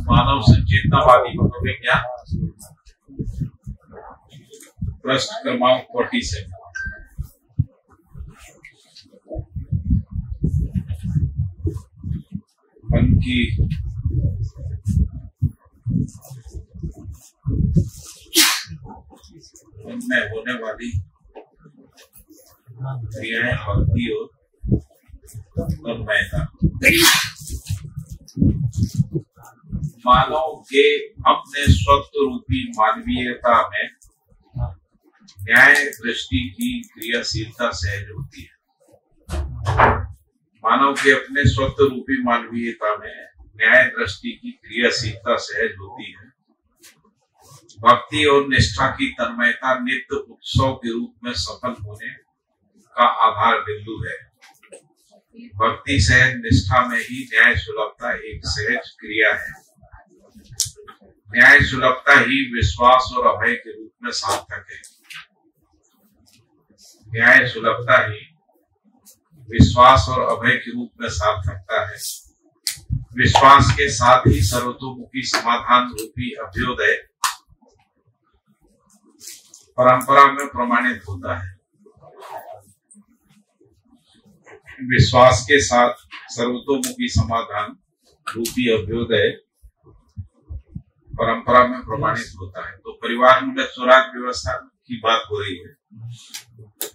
मानव संचेतनावादी मनोविज्ञान प्रश्न क्रमांक 47। मन की मन में होने वाली क्रियाएं भक्ति और तन्मयता। मानव के अपने स्वत्व रूपी मानवीयता में न्याय दृष्टि की क्रियाशीलता सहज होती है। मानव के अपने स्वत्व रूपी मानवीयता में न्याय दृष्टि की क्रियाशीलता सहज होती है। भक्ति और निष्ठा की तन्मयता नित्य उत्सव के रूप में सफल होने का आधार बिंदु है। भक्ति सहज निष्ठा में ही न्याय सुलभता एक सहज क्रिया है। न्याय सुलभता ही विश्वास और अभय के रूप में सार्थक है। न्याय सुलभता ही विश्वास और अभय के रूप में सार्थकता है। विश्वास के साथ ही सर्वतोमुखी समाधान रूपी अभ्युदय परंपरा में प्रमाणित होता है। विश्वास के साथ सर्वतोमुखी समाधान रूपी अभ्युदय परंपरा में प्रमाणित होता है। तो परिवार मूलक स्वराज व्यवस्था की बात हो रही है।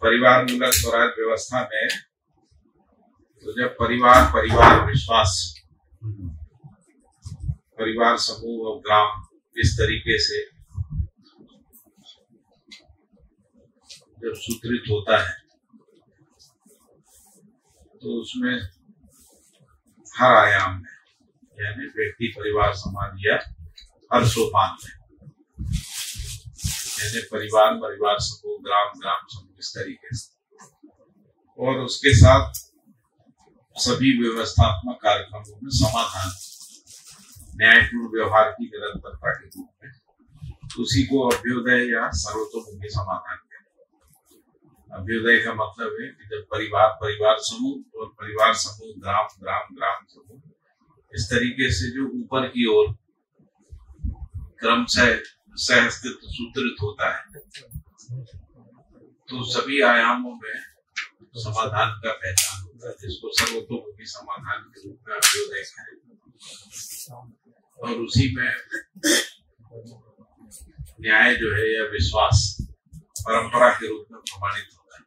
परिवार मूलक स्वराज व्यवस्था में तो जब परिवार विश्वास, परिवार समूह और ग्राम इस तरीके से जब सूत्रित होता है तो उसमें हर आयाम में यानी व्यक्ति, परिवार, समाज या हर सोपान में यानी परिवार समूह, ग्राम समूह इस तरीके से, और उसके साथ सभी व्यवस्थात्मक कार्यक्रमों में समाधान, न्यायपूर्ण व्यवहार की निरंतरता के रूप में उसी को अभ्युदय या सर्वतोमुखी समाधान कहते हैं। अभ्युदय का मतलब है कि जब परिवार समूह और परिवार समूह, ग्राम समूह इस तरीके से जो ऊपर की ओर क्रम से सहअस्तित्व सूत्रित होता है तो सभी आयामों में समाधान का पहचान होता है, जिसको सर्वतोमुखी समाधान के रूप में अभ्युदय करें। और उसी में न्याय जो है या विश्वास परंपरा के रूप में प्रमाणित होता है।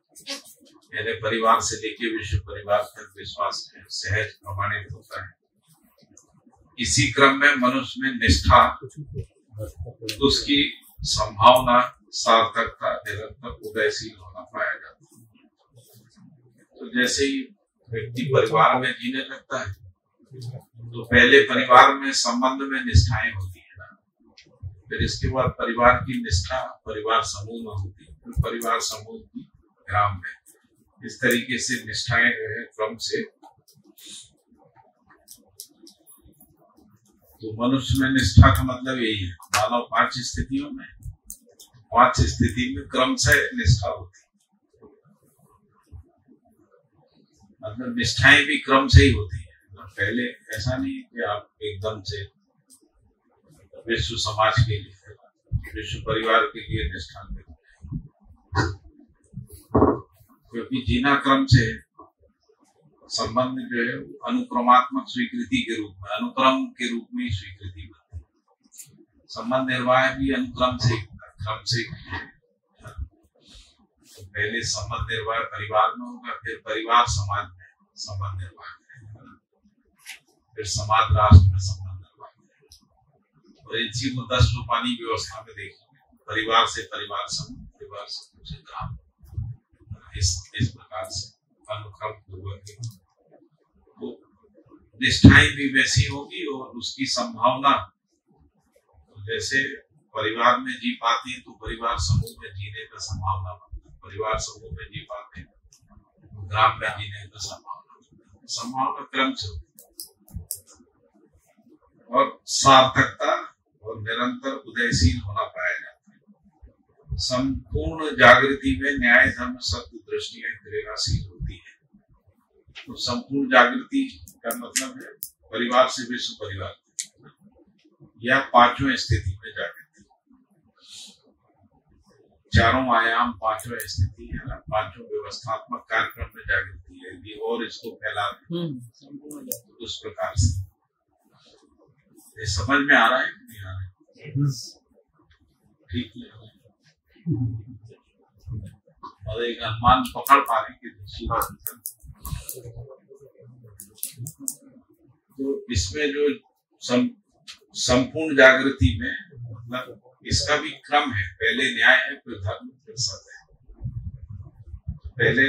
यानी परिवार से लेकर विश्व परिवार तक विश्वास सहज प्रमाणित होता है। इसी क्रम में मनुष्य में निष्ठा, उसकी संभावना, सार्थकता निरंतर उदयशील होना पाया जाता है। तो जैसे ही व्यक्ति परिवार में जीने लगता है तो पहले परिवार में संबंध में निष्ठाएं होती है ना, फिर इसके बाद परिवार की निष्ठा परिवार समूह में होती है, फिर परिवार समूह की ग्राम में। इस तरीके से निष्ठाएं जो है क्रम से। तो मनुष्य में निष्ठा का मतलब यही है। मानव 5 स्थितियों में, 5 स्थिति में क्रम से निष्ठा होती है। मतलब निष्ठाएं भी क्रम से ही होती है। पहले ऐसा नहीं कि आप एकदम से विश्व समाज के लिए, विश्व परिवार के लिए निष्ठा में, क्योंकि जीना क्रम से संबंध जो है अनुक्रमात्मक स्वीकृति के रूप में, अनुक्रम के रूप में ही स्वीकृति बनती है। संबंध निर्वाह भी अनुक्रम से, क्रम से। तो पहले संबंध निर्वाह परिवार में होगा, फिर परिवार समाज में, संबंध निर्वाह करें, फिर समाज राष्ट्र में संबंध निर्वाह करें। और इसी को 10 सोपानी व्यवस्था में देखेंगे, परिवार से परिवार समूह, परिवार समूह से ग्राम, इस प्रकार से अनुक्रम पूर्वक तो निष्ठाएं भी वैसी होगी और उसकी संभावना जैसे परिवार में जी पाते हैं तो परिवार समूह में जीने का संभावना बनता है, परिवार समूह में जी पाते हैं ग्राम में जीने का संभावना क्रम से और सार्थकता और निरंतर उदयशील होना पाया जाता है। संपूर्ण जागृति में न्याय धर्म सत्य दृष्टियां क्रियाशील होती है। तो संपूर्ण जागृति का मतलब है परिवार से विश्व परिवार या पांचवें स्थिति में जागृति, चारों आयाम पांचवें स्थिति है ना, पांचों व्यवस्थात्मक कार्यक्रम में जागृति है यदि और इसको फैला तो उस प्रकार से ये समझ में आ रहा है कि नहीं आ रहा है? ठीक है। और एक अनुमान पकड़ पा रहे कि तो इसमें जो संपूर्ण जागृति में मतलब इसका भी क्रम है, पहले न्याय है फिर धर्म फिर सत्य है। पहले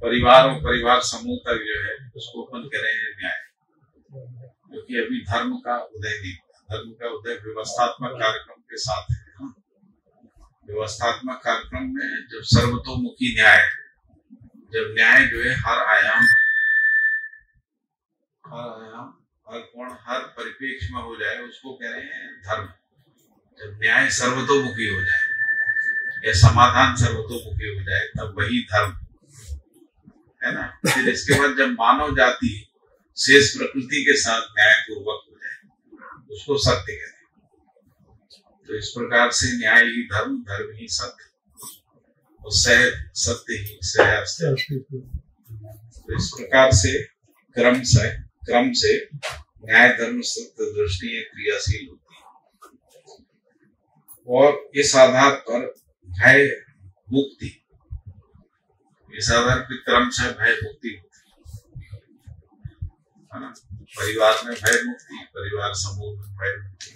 परिवार और परिवार समूह तक जो है उसको अपन कह रहे हैं न्याय, क्योंकि अभी धर्म का उदय नहीं हुआ। धर्म का उदय व्यवस्थात्मक कार्यक्रम के साथ है। व्यवस्थात्मक कार्यक्रम में जब सर्वतोमुखी न्याय, जब न्याय जो है हर आयाम हर कोण हर परिप्रेक्ष्य में हो जाए उसको कह रहे हैं धर्म। जब न्याय सर्वतोमुखी हो जाए या समाधान सर्वतोमुखी हो जाए तब वही धर्म है ना। फिर इसके बाद जब मानव जाति शेष प्रकृति के साथ न्याय पूर्वक हो जाए उसको सत्य कहते हैं। तो इस प्रकार से न्याय ही धर्म, धर्म ही सत्य और सत्य ही सत्य। तो इस प्रकार से क्रम से न्याय धर्म सत्य दृष्टि क्रियाशील होती है और इस आधार पर भय मुक्ति, इस आधार पर क्रम से भय मुक्ति होती है ना। परिवार में भय मुक्ति, परिवार समूह में भय मुक्ति,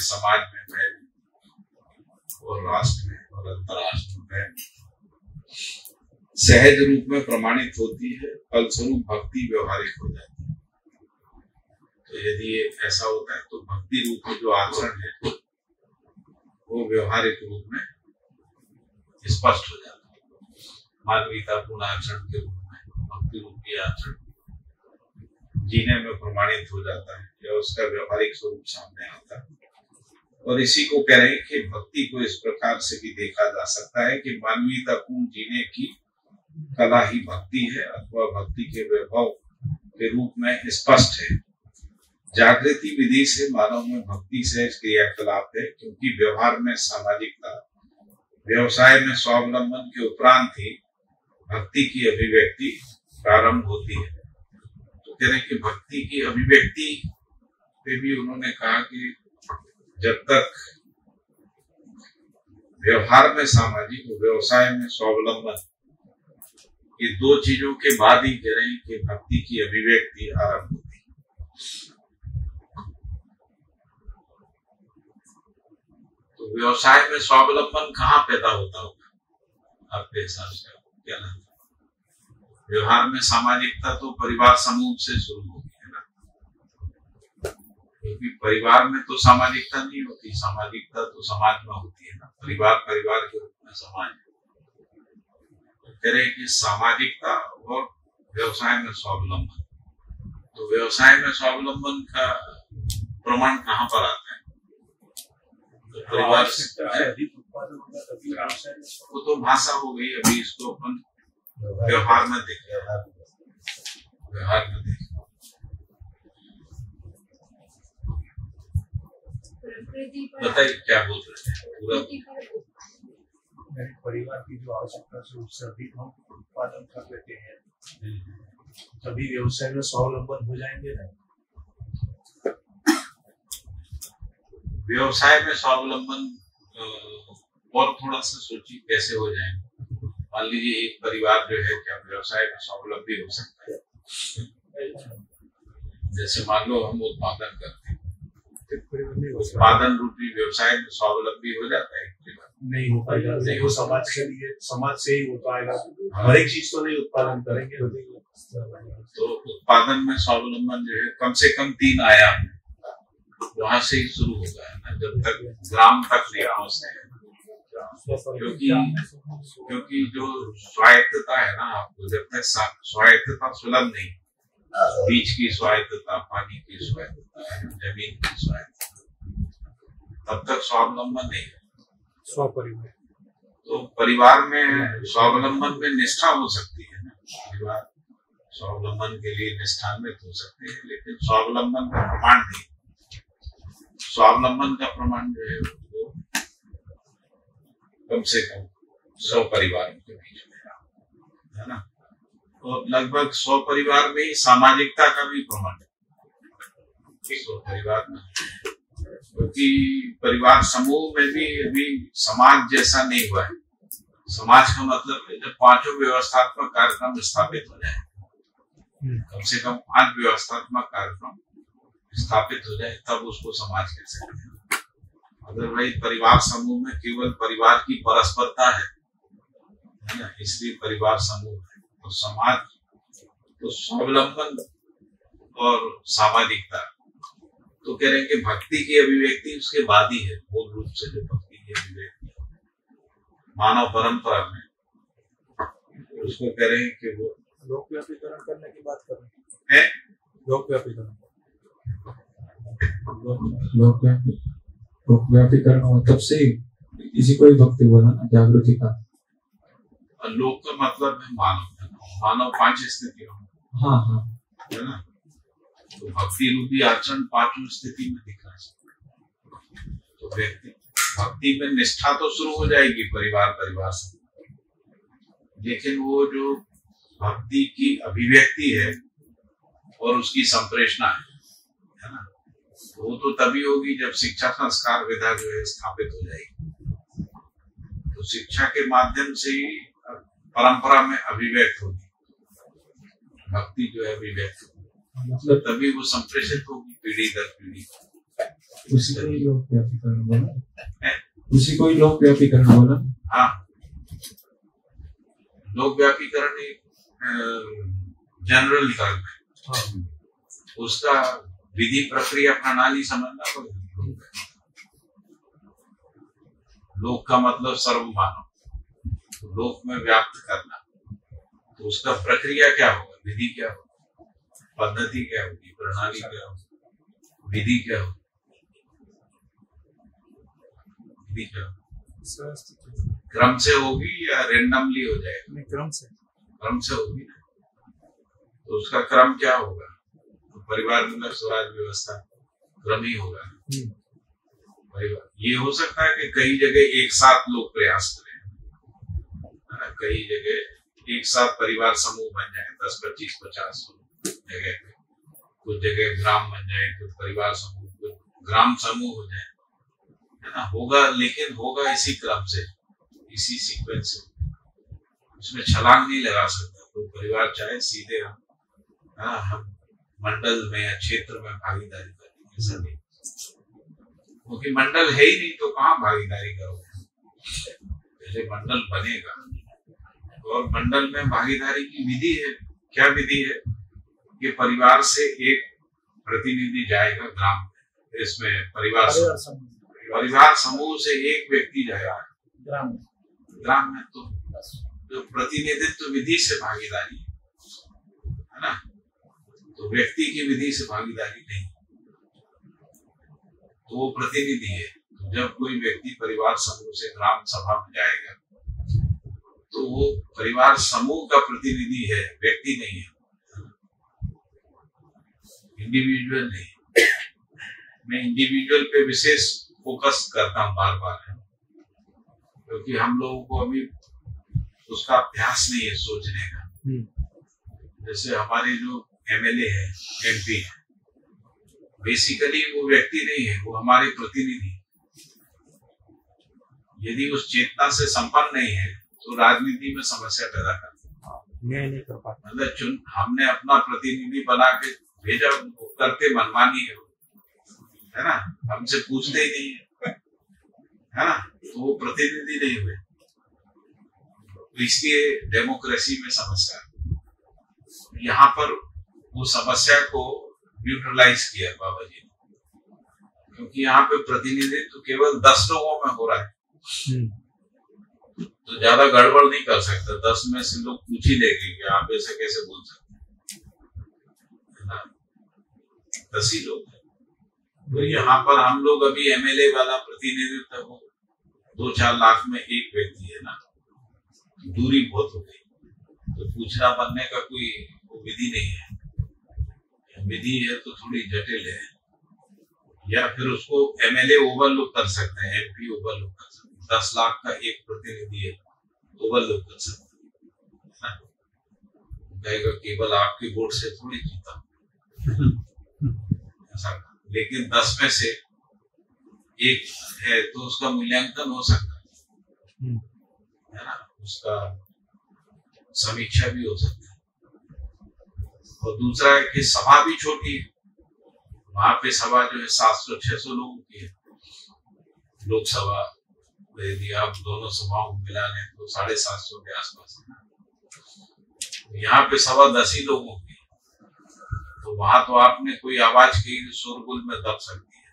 समाज में भय मुक्ति और राष्ट्र में और अंतरराष्ट्र में भय सहज रूप में प्रमाणित होती है। फलस्वरूप भक्ति व्यवहारिक हो जाती है। तो यदि ऐसा होता है तो भक्ति रूप में जो आचरण है वो व्यवहारिक रूप में स्पष्ट हो जाता है। मानवीयतापूर्ण आचरण के रूप में भक्ति रूपी आचरण जीने में प्रमाणित हो जाता है या उसका व्यवहारिक स्वरूप सामने आता है। और इसी को कह रहे हैं कि भक्ति को इस प्रकार से भी देखा जा सकता है कि मानवीयतापूर्ण जीने की कला ही भक्ति है अथवा भक्ति के वैभव के रूप में स्पष्ट है। जागृति विधि से मानव में भक्ति से क्रियाकलाप है, क्योंकि व्यवहार में सामाजिकता, व्यवसाय में स्वावलंबन के उपरांत ही भक्ति की अभिव्यक्ति प्रारंभ होती है। तो कह रहे कि भक्ति की अभिव्यक्ति पे भी उन्होंने कहा कि जब तक व्यवहार में सामाजिक और व्यवसाय में स्वावलंबन, ये दो चीजों के बाद ही कह रहे हैं कि भक्ति की अभिव्यक्ति आरंभ होती है। तो व्यवसाय में स्वावलंबन कहाँ पैदा होता होगा आपके हिसाब से, क्या लगता है? व्यवहार में सामाजिकता तो परिवार समूह से शुरू होगी है ना, क्योंकि परिवार में तो सामाजिकता नहीं होती, सामाजिकता तो समाज में होती है ना। परिवार परिवार के रूप में समाज कह रहे कि सामाजिकता और व्यवसाय में स्वावलंबन। तो व्यवसाय में स्वावलंबन का प्रमाण कहाँ पर आता है? तो परिवार वो तो भाषा हो गई, अभी इसको अपन व्यवहार में देखें। व्यवहार में देखें बताइए क्या बोल रहे हैं। पूरा परिवार की जो आवश्यकता है उससे अधिक हम उत्पादन कर लेते हैं, तभी व्यवसाय में स्वावलंबन हो जाएंगे ना। व्यवसाय में स्वावलंबन और थोड़ा सा सोचिए कैसे हो जाएंगे। मान लीजिए एक परिवार जो है क्या व्यवसाय में स्वावलंबी हो सकता है। जैसे मान लो हम उत्पादन करते हैं, उत्पादन रूपी व्यवसाय में स्वावलंबी हो जाता है। नहीं हो पाएगा, नहीं वो समाज के लिए, समाज से ही हो पाएगा। हर एक चीज तो नहीं उत्पादन करेंगे। तो उत्पादन में स्वावलंबन जो है कम से कम 3 आयाम वहां से ही शुरू होगा ना, जब तक ग्राम तक नहीं पहुंचते हैं। क्योंकि जो स्वायत्तता है ना, आपको जब तक स्वायत्तता सुलभ नहीं, बीज की स्वायत्तता, पानी की स्वायत्तता, जमीन की स्वायत्तता, तब तक स्वावलंबन नहीं। स्वपरिवार तो परिवार में स्वावलंबन में निष्ठा हो सकती है ना, परिवार स्वावलंबन के लिए निष्ठान्वित हो सकते हैं, लेकिन स्वावलंबन का प्रमाण नहीं। स्वावलंबन का प्रमाण जो है वो कम से कम 100 परिवारों के बीच में है ना। तो लगभग 100 परिवार में ही सामाजिकता का भी प्रमाण है 100 परिवार में, क्योंकि परिवार समूह में भी अभी समाज जैसा नहीं हुआ है। समाज का मतलब है जब 5 व्यवस्थात्मक कार्यक्रम स्थापित हो जाए, कम से कम 5 व्यवस्थात्मक कार्यक्रम स्थापित हो जाए, तब उसको समाज कह सकते हैं। अगर भाई परिवार समूह में केवल परिवार की परस्परता है ना, इसलिए परिवार समूह है, तो समाज तो स्वावलंबन और सामाजिकता तो कह रहे हैं कि भक्ति की अभिव्यक्ति उसके बाद ही है। मूल रूप से जो भक्ति की अभिव्यक्ति मानव परंपरा में, उसको कह रहे हैं कि वो लोकव्यापीकरण करने की बात कर रहे हैं। लोकव्यापीकरण हो तब से इसी को ही भक्ति बोला ना, जागृति का। लोक का मतलब है मानव, मानव 5 स्थितियों में, हाँ हाँ है ना। तो भक्ति रूपी आचरण 5 स्थिति में दिखा है। तो व्यक्ति भक्ति में निष्ठा तो शुरू हो जाएगी परिवार से, लेकिन वो जो भक्ति की अभिव्यक्ति है और उसकी संप्रेषणा है ना, वो तो तभी होगी जब शिक्षा संस्कार विधा जो है स्थापित हो जाएगी। तो शिक्षा के माध्यम से ही परंपरा में अभिव्यक्त होगी भक्ति, जो है अभिव्यक्त होगी, मतलब तभी वो संप्रेषित होगी पीढ़ी दर पीढ़ी। उसी को ही लोकव्यापीकरण बोला, उसी को ही लोकव्यापीकरण बोला। हाँ, लोकव्यापीकरण एक जनरल टर्म है, उसका विधि प्रक्रिया प्रणाली समझना पड़ेगा। लोक का मतलब सर्वमानव, तो लोक में व्याप्त करना, तो उसका प्रक्रिया क्या होगा, विधि क्या होगी, पद्धति क्या होगी, प्रणाली क्या होगी, विधि क्या होगी, विधि क्या होगी, क्रम से होगी या रेंडमली हो जाएगा? क्रम से होगी ना। तो उसका क्रम क्या होगा, तो परिवार में स्वराज व्यवस्था क्रम ही होगा। परिवार ये हो सकता है कि कई जगह एक साथ लोग प्रयास करें, कई जगह एक साथ परिवार समूह बन जाए, 10, 25, 50 जगह पे, कुछ जगह ग्राम बन जाए, कुछ परिवार समूह, कुछ ग्राम समूह हो जाए, है ना। होगा, लेकिन होगा इसी क्रम से, इसी सीक्वेंस से, उसमें छलांग नहीं लगा सकता कोई परिवार, चाहे सीधे हम मंडल में या क्षेत्र में भागीदारी करेंगे, ऐसा नहीं, क्योंकि मंडल है ही नहीं तो कहाँ भागीदारी करोगे। पहले मंडल बनेगा, और मंडल में भागीदारी की विधि है। क्या विधि है कि परिवार से एक प्रतिनिधि जाएगा ग्राम में, इसमें परिवार समूह से एक व्यक्ति जाएगा ग्राम में, तो जो प्रतिनिधित्व विधि से भागीदारी है ना, तो व्यक्ति की विधि से भागीदारी नहीं, तो वो प्रतिनिधि है। तो जब कोई व्यक्ति परिवार समूह से ग्राम सभा में जाएगा, तो वो परिवार समूह का प्रतिनिधि है, व्यक्ति नहीं है, इंडिविजुअल नहीं। मैं इंडिविजुअल पे विशेष फोकस करता हूँ बार बार, क्योंकि हम लोगों को अभी उसका अभ्यास नहीं है सोचने का। जैसे हमारे जो एमएलए है, एमपी है, बेसिकली वो व्यक्ति नहीं है, वो हमारे प्रतिनिधि। यदि उस चेतना से संपन्न नहीं है तो राजनीति में समस्या पैदा करते हैं, न्याय नहीं कर पाते। मतलब हमने अपना प्रतिनिधि बना के भेजा, उनको करते मनमानी है ना, हमसे पूछते ही नहीं है ना, तो वो प्रतिनिधि नहीं हुए। तो इसलिए डेमोक्रेसी में समस्या है। यहाँ पर वो समस्या को न्यूट्रलाइज किया बाबा जी ने, क्योंकि यहाँ पे प्रतिनिधित्व तो केवल 10 लोगों में हो रहा है, तो ज्यादा गड़बड़ नहीं कर सकता। 10 में से लोग पूछ ही लेंगे कि आप ऐसे कैसे बोल सकते हैं ना, 10 ही लोग हैं। तो यहाँ पर हम लोग अभी एमएलए वाला प्रतिनिधित्व हो 2-4 लाख में एक व्यक्ति है ना, दूरी बहुत हो गई, तो पूछना बनने का कोई विधि नहीं है। विधि है तो थोड़ी जटिल है, या फिर उसको एमएलए ओवरलुक कर सकते हैं, एमपी ओवरलुक कर सकते हैं। 10 लाख का एक प्रतिनिधि है, ओवरलुक कर सकते हैं, कहेगा केवल आपके वोट से थोड़ी जीता ऐसा। लेकिन 10 में से एक है तो उसका मूल्यांकन हो सकता है ना, उसका समीक्षा भी हो सकता है। और दूसरा है कि सभा भी छोटी है, वहां पे सभा जो है 700-600 लोगों की है। लोकसभा यदि आप दोनों सभाओं को मिला लें तो 750 के आसपास है। यहाँ पे सभा 10 ही लोगों की, तो वहां तो आपने कोई आवाज की शोरगुल में दब सकती है।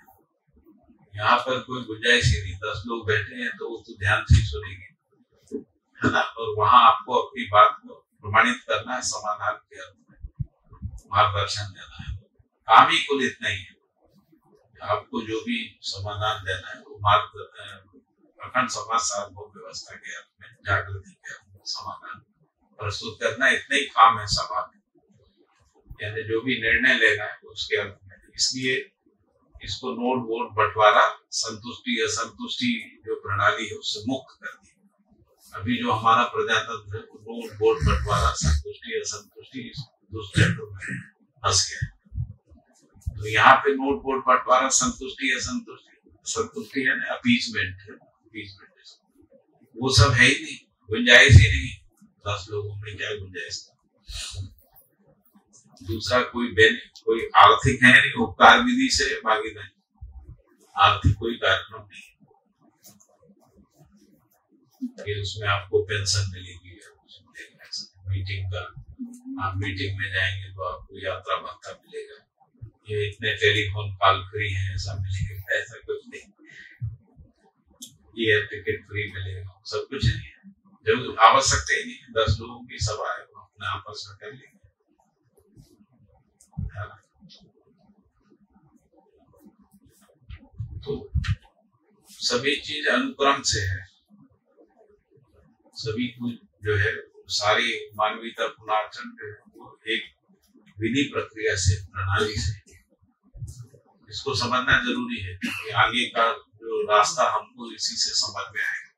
यहाँ पर कोई गुंजाइश ही नहीं, 10 लोग बैठे हैं तो वो तो ध्यान से सुनेंगे, है ना। और वहां आपको अपनी बात को प्रमाणित करना है, समाधान के अर्थ में मार्गदर्शन देना है। काम ही कुल इतना ही है, आपको जो भी समाधान देना है वो अखंड समाज सार्वभौम व्यवस्था के अर्थ में, जागृति के अर्थ में समाधान प्रस्तुत करना, इतना ही काम है सभा में, यानी जो भी निर्णय लेना है उसके अर्थ में। इसलिए इसको नोट वोट बंटवारा, संतुष्टि असंतुष्टि जो प्रणाली है उससे मुक्त कर दी। अभी जो हमारा प्रजातंत्र है नोट वोट बंटवारा, संतुष्टि असंतुष्टि दुष्चक्र में फंस गया। तो यहाँ पे नोट वोट बंटवारा, संतुष्टि असंतुष्टि है ना, अपीजमेंट है, वो सब है ही नहीं, गुंजाइश ही नहीं। 10 लोगों में क्या गुंजाइश। दूसरा कोई आर्थिक है नहीं, उपकार विधि से भागीदारी, आर्थिक कोई कार्यक्रम नहीं कि उसमें आपको पेंशन मिलेगी या मीटिंग का, आप मीटिंग में जाएंगे तो आपको यात्रा भत्ता मिलेगा, ये इतने टेलीफोन कॉल फ्री है ऐसा मिलेगा, ऐसा कुछ नहीं। एयर टिकट फ्री मिलेगा, सब कुछ नहीं है। जब आवश्यकता ही नहीं, 10 लोगों की सभा है, वो अपने आपस में कर लेंगे। तो सभी चीज अनुक्रम से है, सभी कुछ जो है सारी मानवीयता पुनर्जन जो है वो एक विधि प्रक्रिया से, प्रणाली से, इसको समझना जरूरी है कि आगे का जो रास्ता हमको इसी से समझ में आएगा।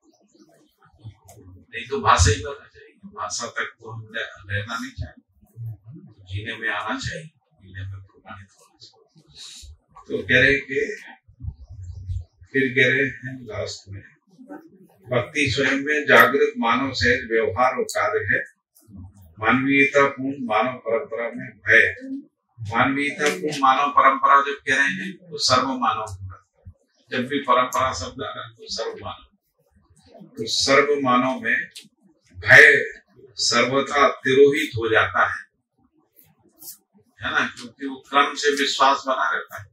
नहीं तो भाषा ही करना चाहिए, भाषा तक तो हम रहना नहीं चाहिए, जीने में आना चाहिए, जीने में प्रमाणित होना चाहिए। तो कह रहे कि फिर कह रहे हैं लास्ट में, भक्ति स्वयं में जागृत मानव सहज व्यवहार और कार्य है, मानवीयता पूर्ण मानव परंपरा में भय। मानवीयता पूर्ण मानव परंपरा जब कह रहे हैं तो सर्व मानव, जब भी परंपरा शब्द आ रहा है तो सर्व मानव, तो सर्व मानव में भय सर्वथा तिरोहित हो जाता है ना, क्योंकि वो क्रम से विश्वास बना रहता है,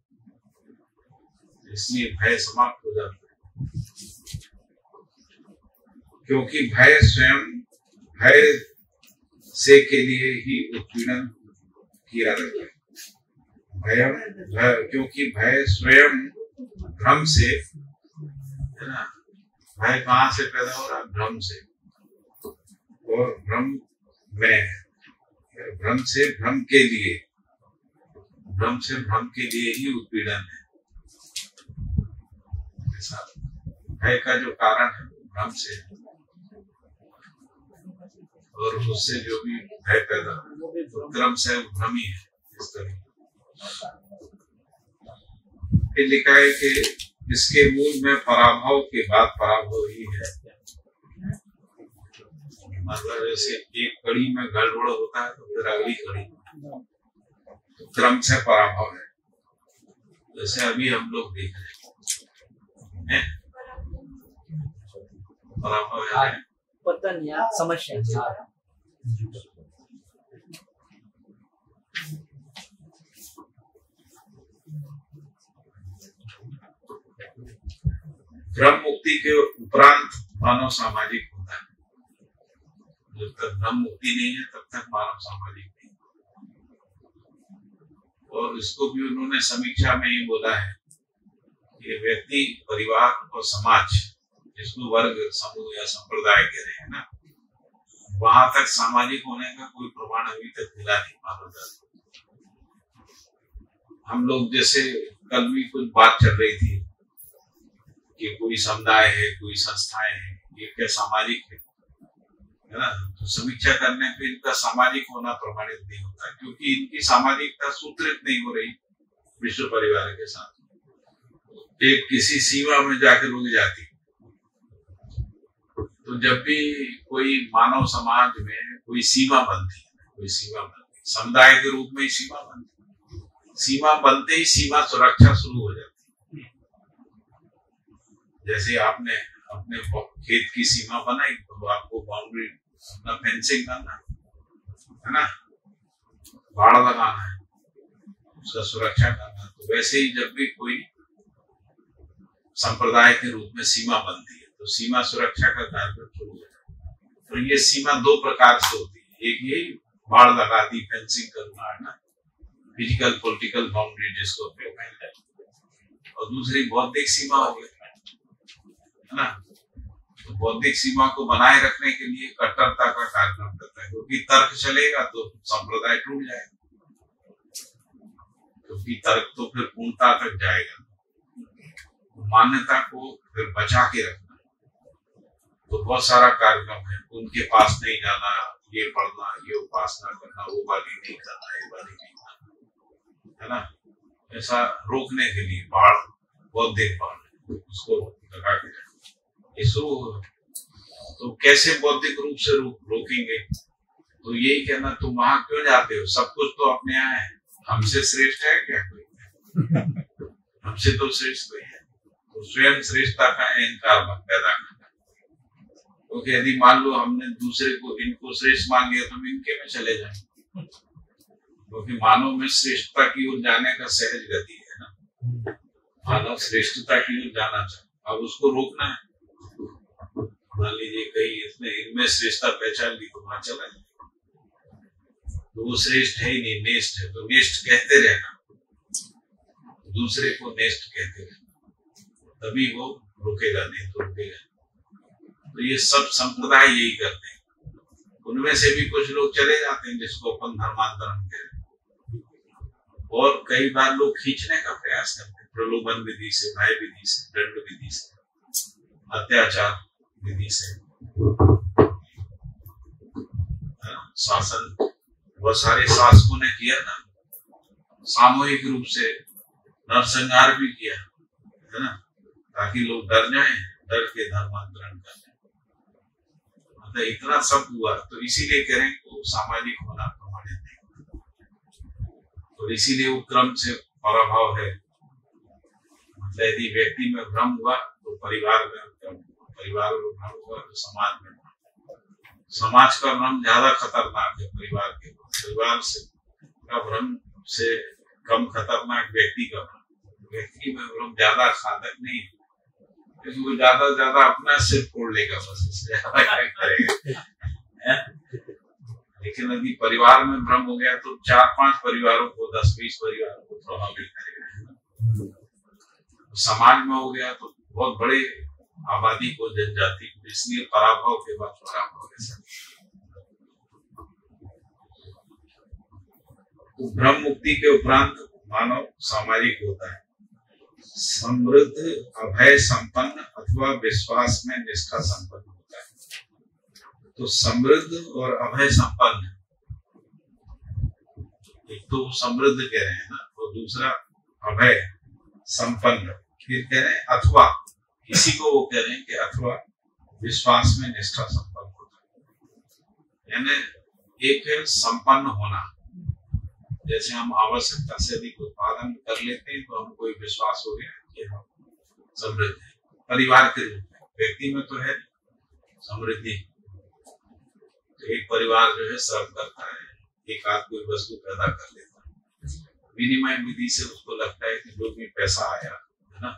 इसलिए भय समाप्त हो जाता है। क्योंकि भय स्वयं भय से के लिए ही उत्पीड़न किया जाता है। क्योंकि भय स्वयं भ्रम से, है ना, भय कहाँ से पैदा हो रहा है? भ्रम से, और भ्रम में, भ्रम से भ्रम के लिए, भ्रम से भ्रम के लिए ही उत्पीड़न है। भय का जो कारण है भ्रम से, और उससे जो भी भय पैदा तो क्रम से भ्रम ही है। इस तरह फिर लिखा है कि इसके मूल में पराभव के बाद पराभव ही है। मतलब जैसे एक कड़ी में गड़बड़ होता है तो फिर अगली कड़ी तो क्रम से पराभव है। जैसे अभी हम लोग देख रहे हैं पराभव है पतन या समस्या। ब्रह्म मुक्ति के उपरांत मानव सामाजिक होता है। जब तक ब्रह्म मुक्ति नहीं है तब तक मानव सामाजिक नहीं। और इसको भी उन्होंने समीक्षा में ही बोला है कि व्यक्ति, परिवार और समाज, जिसको वर्ग, समूह या संप्रदाय कह रहे हैं ना, वहां तक सामाजिक होने का कोई प्रमाण अभी तक मिला नहीं मानव जाति। हम लोग जैसे कल भी कुछ बात चल रही थी कि कोई समुदाय है, कोई संस्थाएं हैं, ये क्या सामाजिक है ना? तो समीक्षा करने पे इनका सामाजिक होना प्रमाणित नहीं होता, क्योंकि इनकी सामाजिकता सूत्रित नहीं हो रही विश्व परिवार के साथ। एक किसी सीमा में जाकर रुक जाती। तो जब भी कोई मानव समाज में कोई सीमा बनती है, समुदाय के रूप में ही सीमा बनती, सीमा बनते ही सीमा सुरक्षा शुरू हो जाती। जैसे आपने अपने खेत की सीमा बनाई तो आपको बाउंड्री, अपना फेंसिंग करना है ना, बाड़ लगाना है, उसका सुरक्षा करना। तो वैसे ही जब भी कोई संप्रदाय के रूप में सीमा बनती है तो सीमा सुरक्षा का कार्य शुरू हो जाता है। तो ये सीमा दो प्रकार से होती है। एक ये बाड़ लगाती, फेंसिंग करना है ना, फिजिकल पॉलिटिकल बाउंड्री जिसको कहते हैं, और दूसरी बौद्धिक सीमा हो गई है ना। तो बौद्धिक सीमा को बनाए रखने के लिए कट्टरता का कार्यक्रम करता है, क्योंकि तर्क चलेगा तो संप्रदाय टूट जाएगा, क्योंकि तर्क तो फिर पूर्णता तक जाएगा। मान्यता को फिर बचा के रखना तो बहुत सारा कार्यक्रम है। उनके पास नहीं जाना, ये पढ़ना, ये उपासना करना, वो वाली नहीं करना, ये वाली नहीं करना, है ना। ऐसा रोकने के लिए बाढ़, बौद्धिक बाढ़, उसको लगा के इसको तो कैसे बौद्धिक रूप से रोकेंगे? तो यही कहना, तुम वहां क्यों जाते हो? सब कुछ तो अपने यहाँ है, हमसे श्रेष्ठ है क्या कोई? हमसे तो श्रेष्ठ कोई है। तो स्वयं श्रेष्ठता का अहंकार पैदा करना। क्योंकि यदि मान लो हमने दूसरे को, इनको श्रेष्ठ मान लिया तो हम इनके में चले जाएंगे, क्योंकि मानव में श्रेष्ठता की ओर जाने का सहज गति है ना। मानव श्रेष्ठता की ओर जाना चाहे, अब उसको रोकना है। मान लीजिए कहीं इसने इनमें श्रेष्ठता पहचान ली तो वहां चला जाए, तो वो श्रेष्ठ है ही नहीं, नेष्ठ है। तो नेष्ठ कहते रहना, दूसरे को नेष्ठ कहते रहना, तभी वो रुकेगा, नहीं तो रुकेगा। तो ये सब संप्रदाय यही करते हैं। उनमें से भी कुछ लोग चले जाते हैं जिसको अपन धर्मांतरण कहते हैं, और कई बार लोग खींचने का प्रयास करते हैं, प्रलोभन विधि से, भय विधि से, दंड विधि से, अत्याचार विधि से, शासन। बहुत सारे शासकों ने किया ना, सामूहिक रूप से नरसंहार भी किया है ना, ताकि लोग डर जाएं, डर के धर्मांतरण करें। मतलब इतना सब हुआ, तो इसीलिए करें तो सामाजिक होना प्रमाणित नहीं, और इसीलिए वो क्रम से पराभव है। मतलब यदि व्यक्ति में भ्रम हुआ तो परिवार में भ्रम, परिवार में भ्रम हुआ तो समाज में। समाज का भ्रम ज्यादा खतरनाक है परिवार के, परिवार से का भ्रम से कम खतरनाक व्यक्ति का भ्रम। व्यक्ति में भ्रम ज्यादा घातक नहीं, क्योंकि वो ज्यादा से ज्यादा अपना सिर फोड़ लेगा, बस इससे ज्यादा क्या करेगा। लेकिन यदि परिवार में भ्रम हो गया तो 4-5 परिवारों को, 10-20 परिवारों को प्रभावित करेगा। समाज में हो गया तो बहुत बड़े आबादी को, जनजाति को, इसलिए पराभव के बाद पराभव है। तो ब्रह्म मुक्ति के उपरांत मानव सामाजिक होता है, समृद्ध, अभय संपन्न अथवा विश्वास में निष्ठा संपन्न होता है। तो समृद्ध और अभय संपन्न, एक तो समृद्ध कह रहे हैं ना, तो दूसरा अभय संपन्न, फिर कह रहे हैं अथवा, इसी को वो कह रहे हैं कि अथवा विश्वास में निष्ठा संपन्न होता है। यानी एक है संपन्न होना, जैसे हम आवश्यकता से अधिक उत्पादन कर लेते हैं तो हमको विश्वास हो गया कि हम समृद्ध हैं। परिवार के रूप में, व्यक्ति में तो है समृद्धि। तो एक परिवार जो है श्रम करता है, एक आध कोई वस्तु पैदा कर लेता है, विनिमय विधि से उसको लगता है कि जो भी पैसा आया है ना,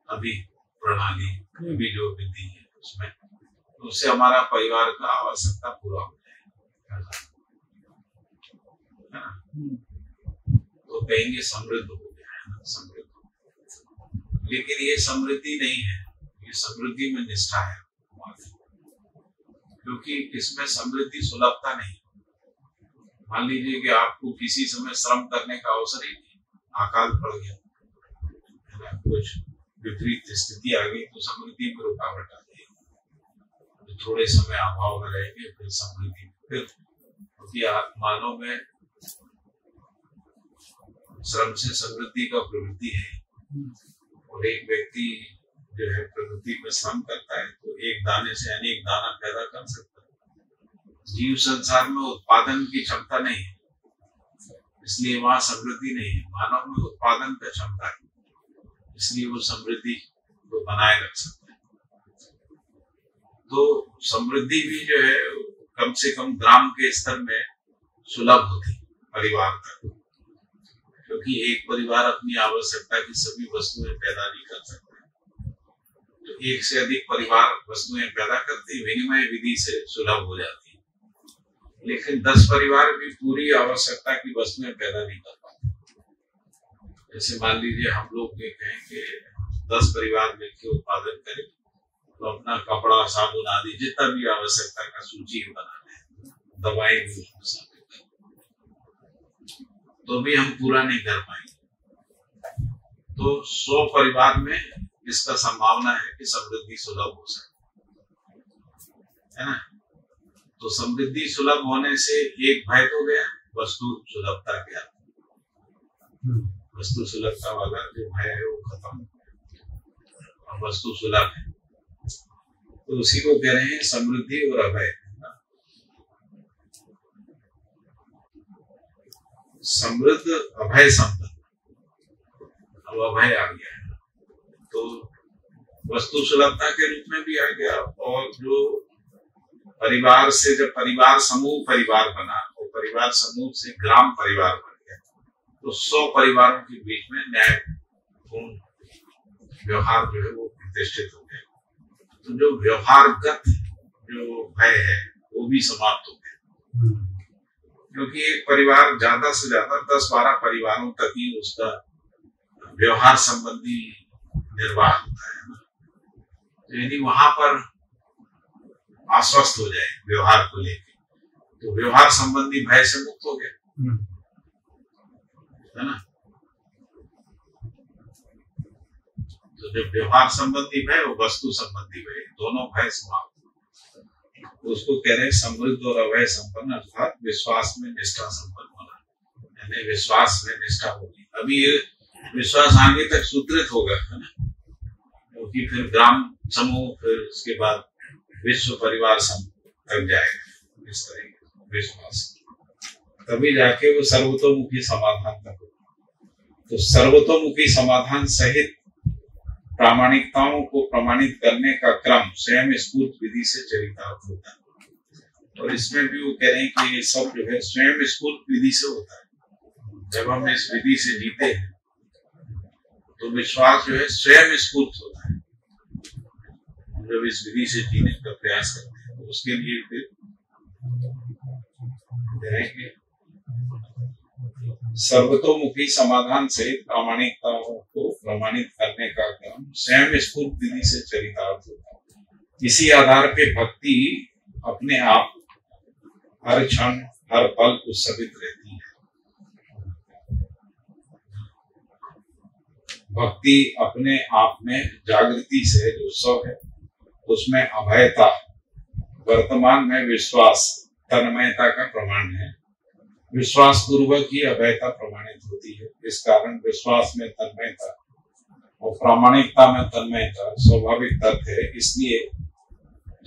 अभी प्रणाली अभी जो विधि है उसमें, तो उससे हमारा परिवार का आवश्यकता पूरा हो जाएगा, है ना। तो कहेंगे समृद्ध हो गया है ना, समृद्ध। लेकिन ये समृद्धि नहीं है, ये समृद्धि में निष्ठा है, क्योंकि इसमें समृद्धि सुलभता नहीं। मान लीजिए कि आपको किसी समय श्रम करने का अवसर ही नहीं, अकाल पड़ गया, कुछ विपरीत स्थिति आ गई, तो समृद्धि में रुकावट आ गई, तो थोड़े समय अभाव में रहेंगे, फिर समृद्धि, फिर क्योंकि मानव में श्रम से समृद्धि का प्रवृत्ति है, और एक व्यक्ति जो है प्रकृति में श्रम करता है तो एक दाने से अनेक दाना पैदा कर सकता है। जीव संसार में उत्पादन की क्षमता नहीं है, इसलिए वहां समृद्धि नहीं है। मानव में उत्पादन का क्षमता है, इसलिए वो समृद्धि को बनाए रख सकता है। तो समृद्धि भी जो है कम से कम ग्राम के स्तर में सुलभ होती परिवार तक, क्योंकि एक परिवार अपनी आवश्यकता की सभी वस्तुएं पैदा नहीं कर सकता, तो एक से अधिक परिवार वस्तुएं पैदा करते, विनिमय विधि से सुलभ हो जाती है। लेकिन 10 परिवार भी पूरी आवश्यकता की वस्तुएं पैदा नहीं कर पाते। जैसे मान लीजिए हम लोग कहें कि 10 परिवार मिलकर उत्पादन करें, तो अपना कपड़ा साबुन आदि जितना भी आवश्यकता का सूची बना लें, दवाई भी उसमें शामिल करें, तो भी हम पूरा नहीं कर पाएंगे। तो 100 परिवार में इसका संभावना है कि समृद्धि सुलभ हो सकती है ना। तो समृद्धि सुलभ होने से एक भय तो गया, वस्तु सुलभता गया, वस्तु सुलभता वाला जो भय है वो खत्म, और वस्तु सुलभ है, तो उसी को कह रहे हैं समृद्धि और अभय। समृद्ध अभय संपन्न, अब अभय आ गया है, तो वस्तु सुलभता के रूप में भी आ गया, और जो परिवार से जब परिवार समूह परिवार बना, और परिवार समूह से ग्राम परिवार बन गया, तो 100 परिवारों के बीच में न्यायपूर्ण व्यवहार जो है वो प्रतिष्ठित हो गया। तो जो व्यवहारगत जो भय है वो भी समाप्त हो गया, क्योंकि एक परिवार ज्यादा से ज्यादा 10-12 परिवारों तक ही उसका व्यवहार संबंधी निर्वाह होता है ना। तो यदि वहां पर आश्वस्त हो जाए व्यवहार को लेकर, तो व्यवहार संबंधी भय से मुक्त हो गया, है ना। तो जब व्यवहार संबंधी भय और वस्तु संबंधी भय, दोनों भय समाप्त, तो उसको कह रहे हैं समृद्ध और अभय संपन्न, अर्थात विश्वास में निष्ठा संपन्न होना, यानी विश्वास में निष्ठा होगी। अभी ये विश्वास आगे तक सूत्रित होगा, है ना, क्योंकि फिर ग्राम समूह, फिर उसके बाद विश्व परिवार समूह तक जाएगा, इस तरह का विश्वास, तभी जाके वो सर्वतोमुखी समाधान तक होगा। तो सर्वतोमुखी समाधान सहित प्रामाणिकताओं को प्रमाणित करने का क्रम स्वयं स्फूर्त विधि से चरितार्थ होता है, और इसमें भी वो कह रहे हैं कि ये सब जो है स्वयं स्फूर्त विधि से होता है। जब हम इस विधि से जीते हैं तो विश्वास जो है स्वयं स्फूर्त होता है। हम जब इस विधि से जीने का प्रयास करते हैं तो उसके लिए फिर कहेंगे सर्वतोमुखी समाधान सहित प्रामाणिकताओं को प्रमाणित करने का काम स्वयं स्फूर्त विधि से चरितार्थ होता है। इसी आधार पे भक्ति अपने आप हर क्षण हर पल उत्सवित रहती है। भक्ति अपने आप में जागृति से जो उत्सव है, उसमें अभयता, वर्तमान में विश्वास तन्मयता का प्रमाण है। विश्वास पूर्वक ही अभयता प्रमाणित होती है। इस कारण विश्वास में तन्मयता और प्रामाणिकता में तन्मयता स्वाभाविक तथ्य है। इसलिए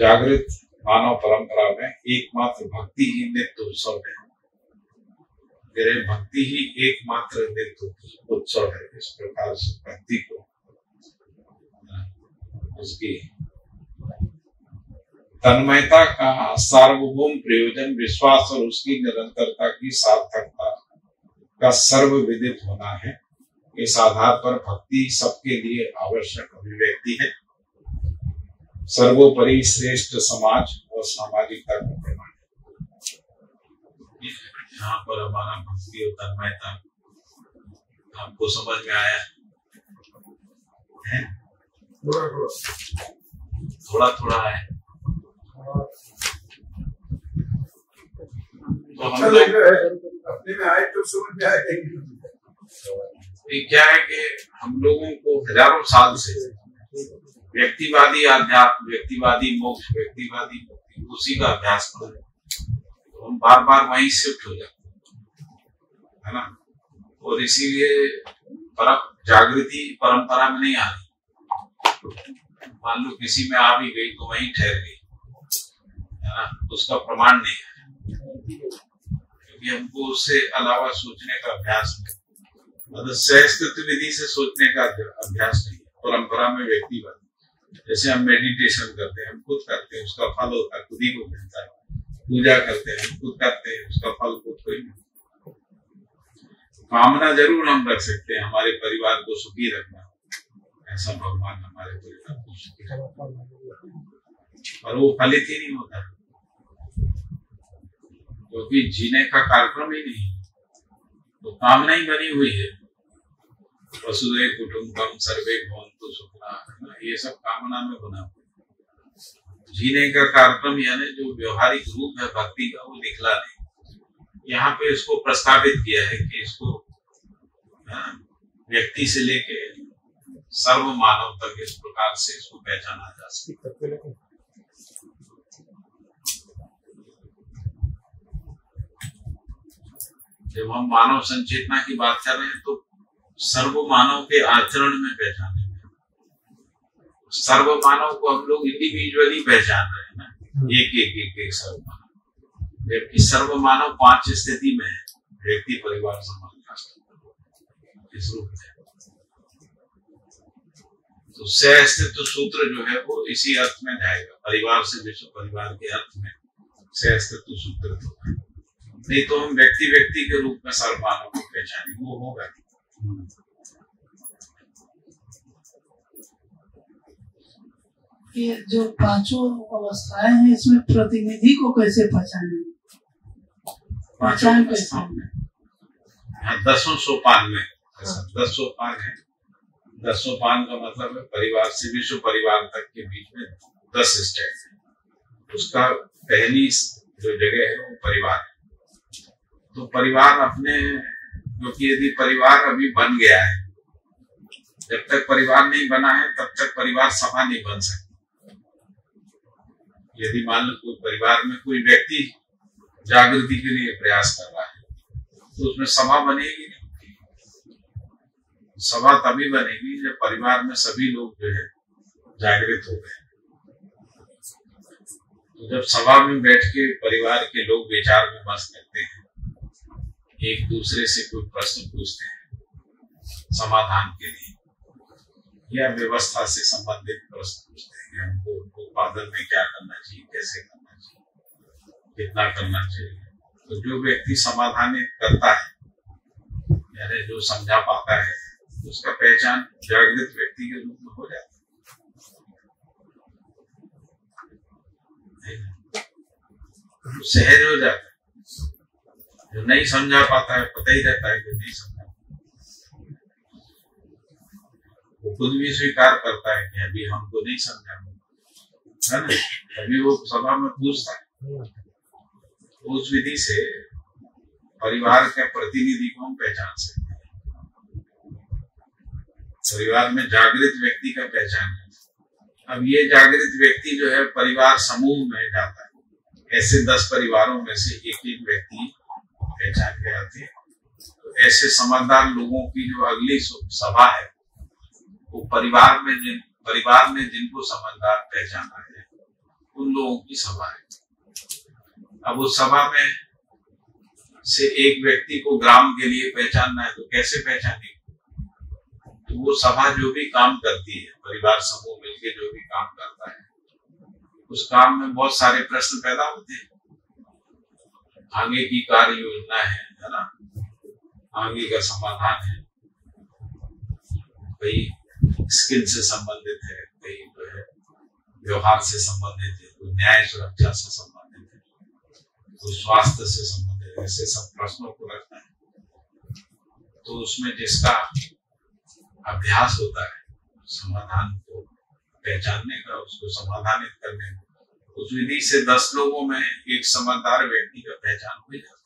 जागृत मानव परंपरा में एकमात्र भक्ति ही नित्य उत्सव है। मेरे भक्ति ही एकमात्र नित्य उत्सव है। इस प्रकार से भक्ति को उसकी तन्मयता का सार्वभौम प्रयोजन, विश्वास और उसकी निरंतरता की सार्थकता का सर्वविदित होना है। इस आधार पर भक्ति सबके लिए आवश्यक अभिव्यक्ति है, सर्वोपरि श्रेष्ठ समाज और सामाजिकता का प्रमाण है। यहाँ पर हमारा भक्ति और तन्मयता आपको समझ में आया है? थोड़ा थोड़ा है। तो हम लोग अपने में आए तो समझ में आएगा। क्या है कि हम लोगों को हजारों साल से व्यक्तिवादी आध्यात्म, व्यक्तिवादी मोक्ष, व्यक्तिवादी मुक्ति, उसी का अभ्यास कर रहे हैं, तो हम बार बार वहीं शिफ्ट हो जाते है ना। और इसीलिए जागृति परंपरा में नहीं आ रही। मान लो किसी में आ भी गई तो वहीं ठहर गई है ना, उसका प्रमाण नहीं है, क्योंकि हमको उससे अलावा सोचने का अभ्यास नहीं, मतलब सहस्तित्व विधि से सोचने का अभ्यास नहीं। परंपरा में व्यक्तिवाद, जैसे हम मेडिटेशन करते हैं, हम खुद करते हैं, उसका फल होता है, खुद ही को मिलता है। पूजा करते हैं, हम खुद करते हैं, उसका फल खुद को ही मिलता है। कामना जरूर हम रख सकते हैं हमारे परिवार को सुखी रखना, ऐसा भगवान हमारे परिवार को सुखी रखना, पर वो फलित ही नहीं होता, क्योंकि जीने का कार्यक्रम ही नहीं, तो कामना ही बनी हुई है। वसुधैव कुटुंबकम सर्वे भवन्तु सुखिनः, ये सब कामना में बना हुआ। जीने का कार्यक्रम यानी जो व्यवहारिक रूप है भक्ति का, वो निकला नहीं। यहाँ पे इसको प्रस्तावित किया है कि इसको व्यक्ति से लेके सर्व मानव तक इस प्रकार से इसको पहचाना जा सकता। जब हम मानव संचेतना की बात कर रहे हैं तो सर्व मानव के आचरण में पहचाने, सर्व मानव को हम लोग इंडिविजुअली पहचान रहे हैं ना, एक सर्व मानव, जबकि सर्व मानव 5 स्थिति में है, व्यक्ति, परिवार, समाज, राष्ट्र, इस रूप में। तो सहअस्तित्व सूत्र जो है वो इसी अर्थ में जाएगा, परिवार से विश्व परिवार के अर्थ में सहअस्तित्व सूत्र होता है। नहीं तो हम व्यक्ति व्यक्ति के रूप में सर्व मानव को पहचाने, वो होगा। ये जो 5 अवस्थाएं हैं, इसमें प्रतिनिधि को कैसे पहचाने? पहचान कैसे? 10 सोपान में 10 सोपान है। 10 सोपान का मतलब है परिवार से विश्व परिवार तक के बीच में 10 स्टेप है। उसका पहली जो जगह है वो परिवार है। तो परिवार अपने, क्योंकि यदि परिवार अभी बन गया है, जब तक परिवार नहीं बना है तब तक परिवार सभा नहीं बन सकती। यदि मान लो कोई परिवार में कोई व्यक्ति जागृति के लिए प्रयास कर रहा है तो उसमें सभा बनेगी नहीं। सभा तभी बनेगी जब परिवार में सभी लोग जो है जागृत हो गए। तो जब सभा में बैठ के परिवार के लोग विचार विमर्श करते हैं, एक दूसरे से कोई प्रश्न पूछते हैं समाधान के लिए, या व्यवस्था से संबंधित प्रश्न पूछते हैं कि हमको उत्पादन में क्या करना चाहिए, कैसे करना चाहिए, कितना करना चाहिए, तो जो व्यक्ति समाधान करता है, यानी जो समझा पाता है, उसका पहचान जागृत व्यक्ति के रूप में हो जाता है, सहज हो जाता है। जो नहीं समझा पाता है, पता ही रहता है कि नहीं समझा, वो खुद भी स्वीकार करता है कि अभी हमको नहीं समझा, है ना, अभी वो सभा में पूछता है। उस विधि से परिवार के प्रतिनिधि को हम पहचान सकते हैं। परिवार में जागृत व्यक्ति का पहचान है। अब ये जागृत व्यक्ति जो है परिवार समूह में जाता है, ऐसे 10 परिवारों में से एक व्यक्ति पहचान के आते हैं। तो ऐसे समझदार लोगों की जो अगली सभा है वो परिवार में जिनको समझदार पहचाना है, उन लोगों की सभा है। अब उस सभा में से एक व्यक्ति को ग्राम के लिए पहचानना है, तो कैसे पहचानेंगे? तो वो सभा जो भी काम करती है, परिवार समूह मिलके जो भी काम करता है, उस काम में बहुत सारे प्रश्न पैदा होते हैं। आगे की कार्य योजना है ना, आगे का समाधान है, कई स्किल से संबंधित है, कई जो है व्यवहार से संबंधित है, कोई न्याय सुरक्षा से संबंधित है, कोई स्वास्थ्य से संबंधित है, ऐसे सब प्रश्नों को रखना है। तो उसमें जिसका अभ्यास होता है समाधान को पहचानने का, उसको समाधानित करने का, उस विधि से 10 लोगों में एक समझदार व्यक्ति का पहचान हो जाता है।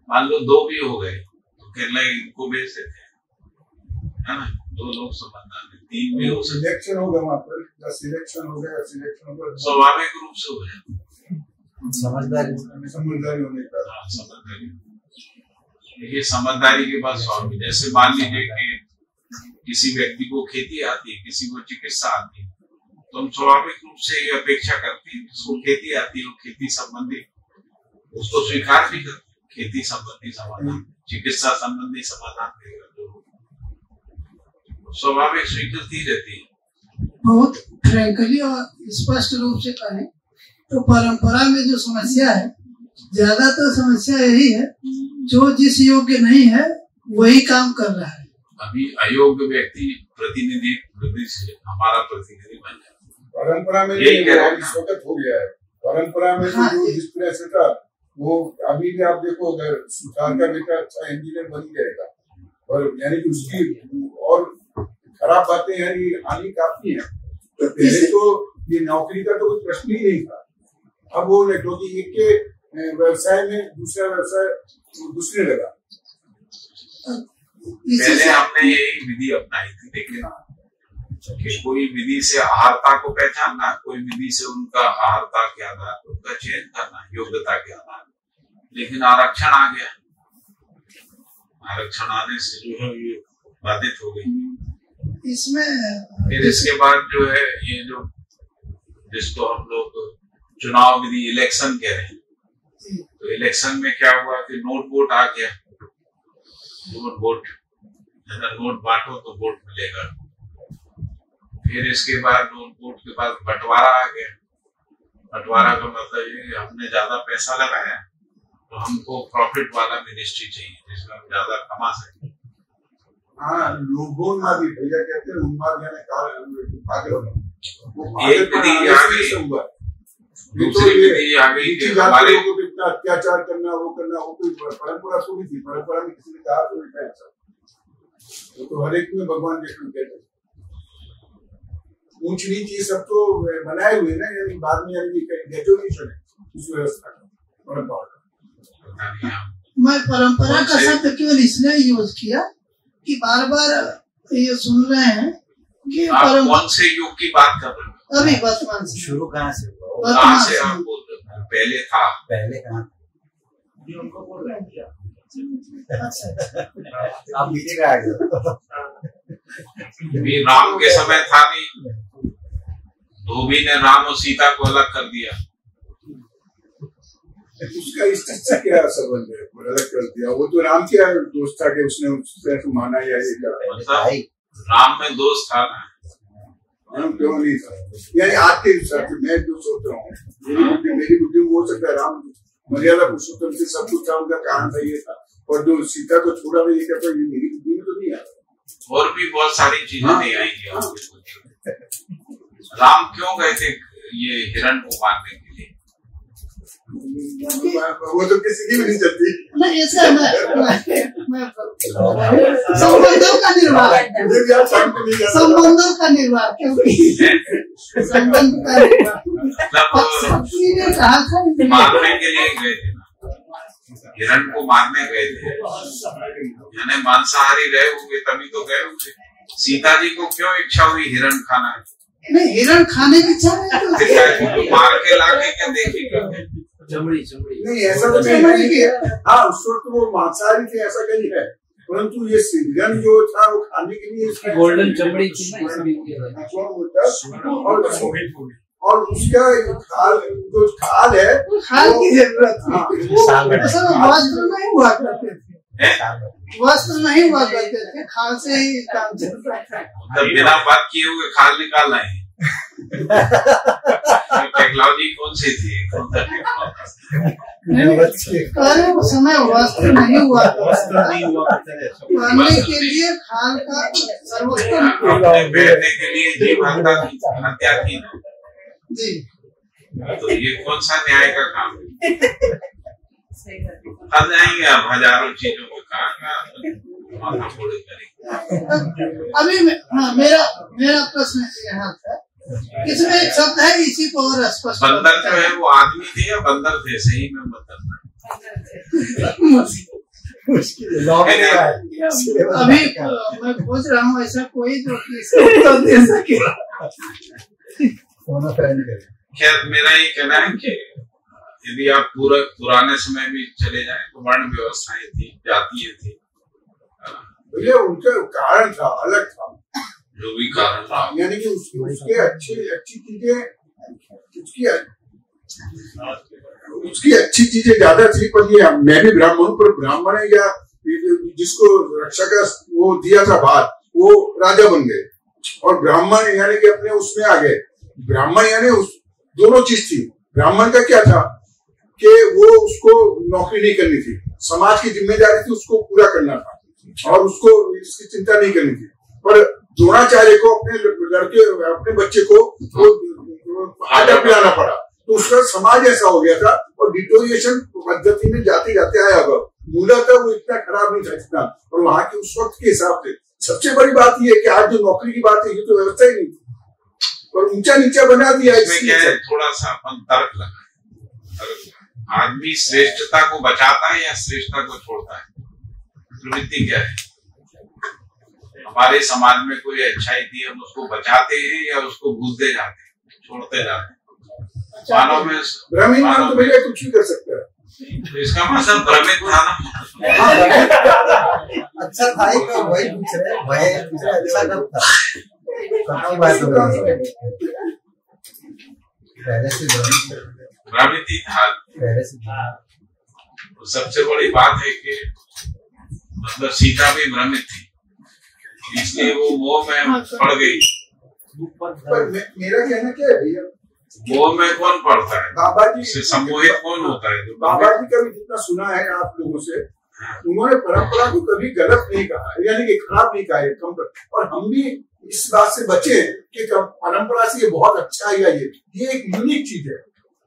मान लो 2 भी हो गए तो केरला इनको भेज देते है ना, 2 लोग समझदार है, 3 भी हो सकते, सिलेक्शन होगा वहाँ पर, सिलेक्शन हो गया, सिलेक्शन होगा, स्वाभाविक रूप से हो जाता है। समझदारी होने का। हाँ, समझदारी, ये समझदारी के बाद स्वाभाविक, जैसे मान लीजिए कि किसी व्यक्ति को खेती आती है, किसी को चिकित्सा आती है, तो हम स्वाभाविक रूप से ये अपेक्षा करते हैं जिसको खेती आती है, खेती संबंधी उसको स्वीकार भी करते हैं, खेती संबंधी समाधान, चिकित्सा संबंधी समाधान देगा, तो स्वाभाविक स्वीकृति रहती है। बहुत फ्रैंकली और स्पष्ट रूप से कहें तो परंपरा में जो समस्या है, ज्यादातर समस्या यही है, जो जिस योग्य नहीं है वही काम कर रहा है। अभी अयोग्य व्यक्ति प्रतिनिधि से हमारा प्रतिनिधि बन जाता है। परंपरा में यही कह रहा है इस वक्त हो गया है। परंपरा में हाँ, जो जिस तरह से था वो अभी भी आप देखो, अगर सुधार का बेटा अच्छा इंजीनियर बन जाएगा, और यानी कि उसकी और खराब बातें यानी आनी काफी है। तो पहले तो ये नौकरी का तो कोई प्रश्न ही नहीं था। अब वो क्योंकि एक के व्यवसाय में दूसरा व्यवसाय दूसरे लगा। पहले हमने यही विधि अपनाई थी, लेकिन कि कोई विधि से आहारता को पहचानना, कोई विधि से उनका आहारता के आधार पर उनका चयन करना, योग्यता के आधार। लेकिन आरक्षण आ गया, आरक्षण आने से जो है ये बाधित हो गई। इसमें फिर इसके बाद जो है ये जो जिसको हम लोग चुनाव विधि इलेक्शन कह रहे हैं, तो इलेक्शन में क्या हुआ कि नोट वोट आ गया। नोट बांटो तो वोट मिलेगा। फिर इसके बाद नोट वोट के बाद बंटवारा आ गया। बंटवारा का मतलब ये हमने ज्यादा पैसा लगाया तो हमको प्रॉफिट वाला मिनिस्ट्री चाहिए जिसमें हम ज्यादा कमा सके। हाँ, लोगों में भी भैया कहते हैं उन्माद यानी पागल, एक विधि आ गई, दूसरी विधि आ गई कि हमारे लोगों को इतना अत्याचार करना, वो कोई परंपरा तो नहीं थी। परंपरा में किसी ने कहा तो नहीं था, तो हर एक में भगवान विष्णु कहते हैं। ऊंच नीच ये सब तो बनाए हुए ना, यानी बाद में यानी डेटोनेशन है उस व्यवस्था का, परंपरा। मैं परंपरा का शब्द केवल इसलिए यूज किया कि बार बार ये सुन रहे हैं कि आप कौन से युग की बात कर रहे हैं? अभी वर्तमान से शुरू कहाँ से हुआ? कहाँ से आप बोल रहे हैं? पहले था, पहले कहाँ? उनको बोल रहे हैं क्या? आप पीछे का आ गए। भी राम के समय था नहीं, धोबी ने राम और सीता को अलग कर दिया। उसका इस चीज से क्या संबंध है? अलग कर दिया, वो तो राम क्या दोस्त था कि उसने उस तरह से माना या ये मतलब राम में दोस्त था ना, क्यों नहीं था? यानी आज के हिसाब से मैं जो सोच रहा हूँ, मेरी बुद्धि में हो सकता है राम मर्यादा पुरुषोत्तम से सब कुछ था, उनका काम था ये था, और जो सीता को छोड़ा हुआ ये कहता है, मेरी बुद्धि में तो नहीं आया। और भी बहुत सारी चीजें नहीं आएंगी। राम क्यों गए थे ये हिरण को मारने के लिए? वो तो किसी की भी नहीं चलती। नहीं, ऐसा मैं संबंधों का निर्वाह, संबंधों का निर्वाह, क्योंकि संबंध का निर्वाह ने कहा था मारने के लिए गए थे ना, हिरण को मारने गए थे, यानी मांसाहारी रहे होंगे तभी तो गए होंगे। सीता जी को क्यों इच्छा हुई हिरण खाना? नहीं, हिरण खाने की इच्छा नहीं, तो मार के लाके क्या देखेगा? चमड़ी नहीं, ऐसा तो नहीं किया। हाँ, उस वक्त वो मांसाहारी थे ऐसा कहीं है, परंतु ये हिरण जो था वो खाने के लिए गोल्डन चमड़ी थी ना, और उसका खाल जो खाल है खाल की जरूरत थी। हाँ, वस्त्र नहीं हुआ करते थे, वस्त्र नहीं हुआ करते थे, खाल से ही काम चलता था। मतलब बिना बात किए हुए खाल निकालना है। टेक्नोलॉजी कौन सी थी? पहले उस समय वस्त्र नहीं हुआ करता था, नहीं हुआ करते थे। पहनने के लिए खाल का सर्वोत्तम अपने बैठने के लिए जीव हत्या थी। जी। तो ये कौन सा न्याय का काम है? हम जाएंगे आप हजारों चीजों को कहा माथा फोड़े करेंगे। अभी मेरा प्रश्न यहाँ था, इसमें एक शब्द है, इसी को और स्पष्ट बंदर जो है वो आदमी थे या बंदर थे? सही में बंदर अभी मैं खोज रहा हूँ ऐसा कोई जो कि इसका उत्तर दे सके। खैर मेरा ये कहना है कि यदि आप पूरा पुराने समय में चले जाएं तो वर्ण व्यवस्थाएं थी, जातियां थी, ये उनका कारण था, अलग था, जो भी कारण था, यानी कि उसके अच्छी चीजें, उसकी अच्छी चीजें ज्यादा थी। पर ये मैं भी ब्राह्मण हूँ, पर ब्राह्मण है या जिसको रक्षा का वो दिया था भार, वो राजा बन गए, और ब्राह्मण यानी कि अपने उसमें आ गए। ब्राह्मण यानी उस दोनों चीज थी। ब्राह्मण का क्या था कि वो उसको नौकरी नहीं करनी थी, समाज की जिम्मेदारी थी, उसको पूरा करना था और उसको इसकी चिंता नहीं करनी थी। पर द्रोणाचार्य को अपने लड़के, अपने बच्चे को आटा पिलाना पड़ा, तो उसका समाज ऐसा हो गया था। और डिटोरिएशन पद्धति में जाते जाते आया, अब मूलतः वो इतना खराब नहीं था इतना, और वहां के उस वक्त के हिसाब से सबसे बड़ी बात यह है कि आज जो नौकरी की बात है, ये तो व्यवस्था ही नहीं थी, और ऊंचा नीचा बना दिया। इसमें क्या है, थोड़ा सा अपन तर्क लगा, आदमी श्रेष्ठता को बचाता है या श्रेष्ठता को छोड़ता है? प्रवृत्ति क्या है? हमारे समाज में कोई अच्छाई थी, हम उसको बचाते हैं या उसको भूलते जाते हैं, छोड़ते जाते हैं? मानव में ब्राह्मण मान तो भैया कुछ भी कर सकता है, तो इसका मतलब भ्रमित था ना। अच्छा था ही, वही पूछ रहे, वही पूछ रहे, अच्छा कब था? सबकी बात हो रही है, पहले से भ्रमित ही था। पहले से सबसे बड़ी बात है कि मतलब सीता भी भ्रमित थी, इसलिए वो मोह में पड़ गई। पर मेरा कहना क्या है भैया, मोह में कौन पड़ता है? बाबा जी से सम्मोहित कौन होता है? जो बाबा जी का भी जितना सुना है आप लोगों से, उन्होंने परंपरा को कभी गलत नहीं कहा, यानी कि खराब नहीं कहा, कम। और हम भी इस बात से बचे कि परंपरा से ये बहुत अच्छा है, या ये एक यूनिक चीज है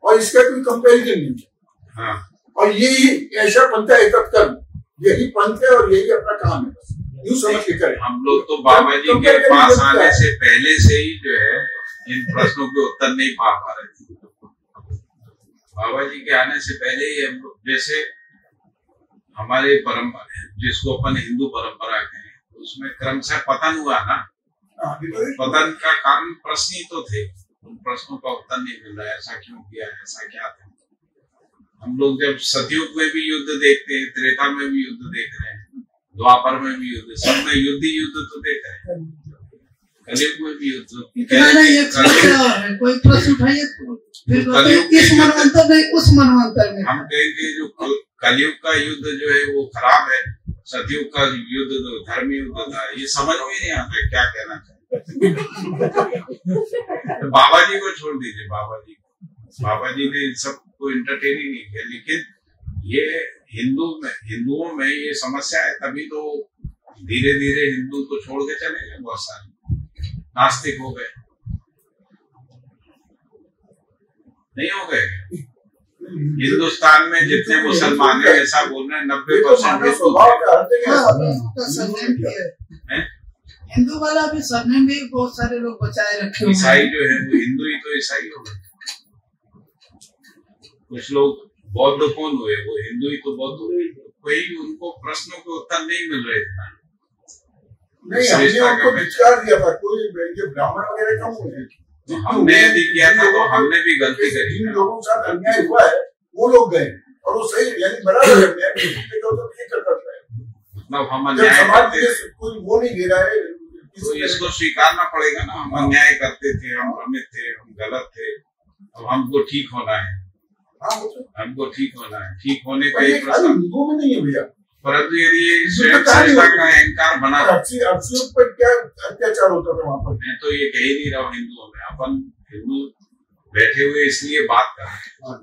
और इसका कोई कंपैरिजन नहीं है। हाँ। और यही ऐसा पंथ है, कर्म, यही पंथ है और यही अपना काम है, बस यूं समझ के करें। हम लोग तो बाबा जी के पास आने से पहले से ही जो है इन प्रश्नों के उत्तर नहीं पा रहे थे। बाबा जी के आने से पहले ही हम लोग, जैसे हमारे परंपरा जिसको अपन हिंदू परंपरा कहें, उसमें क्रमशः पतन हुआ ना। पतन का कारण प्रश्न ही तो थे, उन प्रश्नों का उत्तर नहीं मिल रहा है, ऐसा क्यों किया, ऐसा क्या था। हम लोग जब सतयुग में भी युद्ध देखते हैं, त्रेता में भी युद्ध देख रहे हैं, द्वापर में भी युद्ध, सब में युद्ध तो देख रहे हैं, कलयुग में भी युद्ध। कोई प्रश्न उठाइए, इस मनवंतर में, उस मनवंतर में हम कहेंगे जो कलयुग का युद्ध जो है वो खराब है, सतयुग का युद्ध तो धर्म युद्ध था। ये समझ में नहीं आता क्या कहना चाहिए। तो बाबा जी को छोड़ दीजिए, बाबा जी ने सबको इंटरटेन ही नहीं किया। लेकिन ये हिंदुओं में ये समस्या है, तभी तो धीरे धीरे हिंदू को छोड़ के चले गए, बहुत सारे नास्तिक हो गए, नहीं हो गए। हिंदुस्तान में जितने मुसलमान हैं ऐसा बोल रहे हैं 90% हिंदू वाला भी सरनेम भी बहुत सारे लोग बचाए रखे हुए। ईसाई जो है वो हिंदू ही तो ईसाई हो गए। कुछ लोग बौद्ध कौन हुए, वो हिंदू ही तो बौद्ध हुए। कोई उनको प्रश्नों के उत्तर नहीं मिल रहे थे। नहीं, हमने उनको विचार दिया था, कोई ब्राह्मण वगैरह कम हुए, हमने यदि किया था तो हमने भी गलती करी। जिन लोगों के साथ अन्याय हुआ है वो लोग गए, और वो सही, यानी बराबर है, मतलब हम अन्याय करते थे, कोई वो नहीं दे रहा है, तो इसको स्वीकारना पड़ेगा ना। हम अन्याय करते थे, हम भ्रमित थे, हम गलत थे, अब हमको ठीक होना है, हमको ठीक होना है, ठीक होने का एक प्रश्न हिंदुओं में नहीं है भैया। परंतु यदि स्वयं सत्ता का अहंकार बना अर्शियों पर क्या अत्याचार होता था वहां पर? मैं तो ये कह ही नहीं रहा हूँ हिंदुओं में, अपन हिंदू बैठे हुए इसलिए बात कर रहे हैं,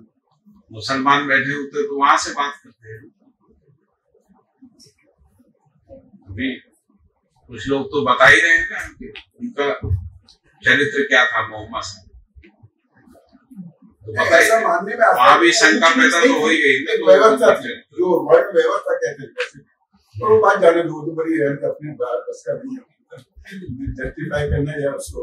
मुसलमान बैठे होते तो वहां से बात करते हैं। अभी कुछ लोग तो बता ही रहे हैं ना कि उनका चरित्र क्या था मोहम्मद से, तो ऐसा मानने में वहां भी शंका पैदा तो हो ही गई। व्यवस्था जो वर्ग व्यवस्था कहते थे, तो वो बात जाने दो, तो बड़ी है अपने बस का नहीं जस्टिफाई करना या उसको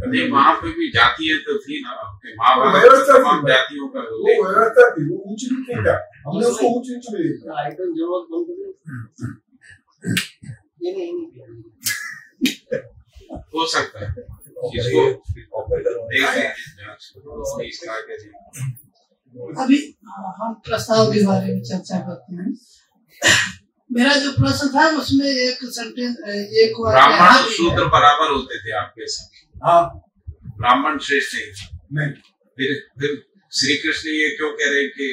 नहीं। वहां पे भी जातियां तो थी ना, महाभारत तमाम जातियों का वो व्यवस्था थी, वो ऊंच नीच नहीं था, हमने उसको ऊंच नीच में देखा। हो सकता है इसको अभी हम प्रस्ताव के बारे में चर्चा करते हैं। मेरा जो प्रश्न था उसमें एक सेंटेंस, एक ब्राह्मण शूद्र बराबर होते थे आपके साथ। हाँ, ब्राह्मण श्रेष्ठ नहीं। फिर श्री कृष्ण ये क्यों कह रहे हैं कि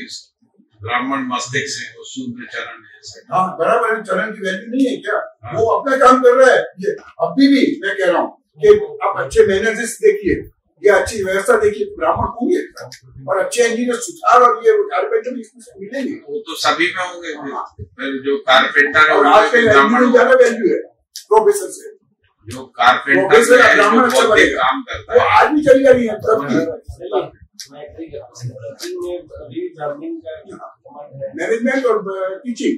ब्राह्मण मस्तिष्क से और शूद्र चरण है? हाँ, बराबर है, चरण की वैल्यू नहीं है क्या? हाँ। वो अपना काम कर रहा है। ये अभी भी मैं कह रहा हूँ कि आप अच्छे मैनेजर्स देखिए या अच्छी व्यवस्था देखिए, ब्राह्मण होंगे और अच्छे इंजीनियर सुधार और ये कारपेंटर इसमें से मिलेंगे। वो तो सभी में होंगे। फिर जो कारपेंटर है आज के ब्राह्मण ज्यादा वैल्यू है प्रोफेसर से। जो कारपेंटर है ब्राह्मण अच्छा बनेगा, काम करता है, वो आज भी चली जा रही है मैनेजमेंट और टीचिंग।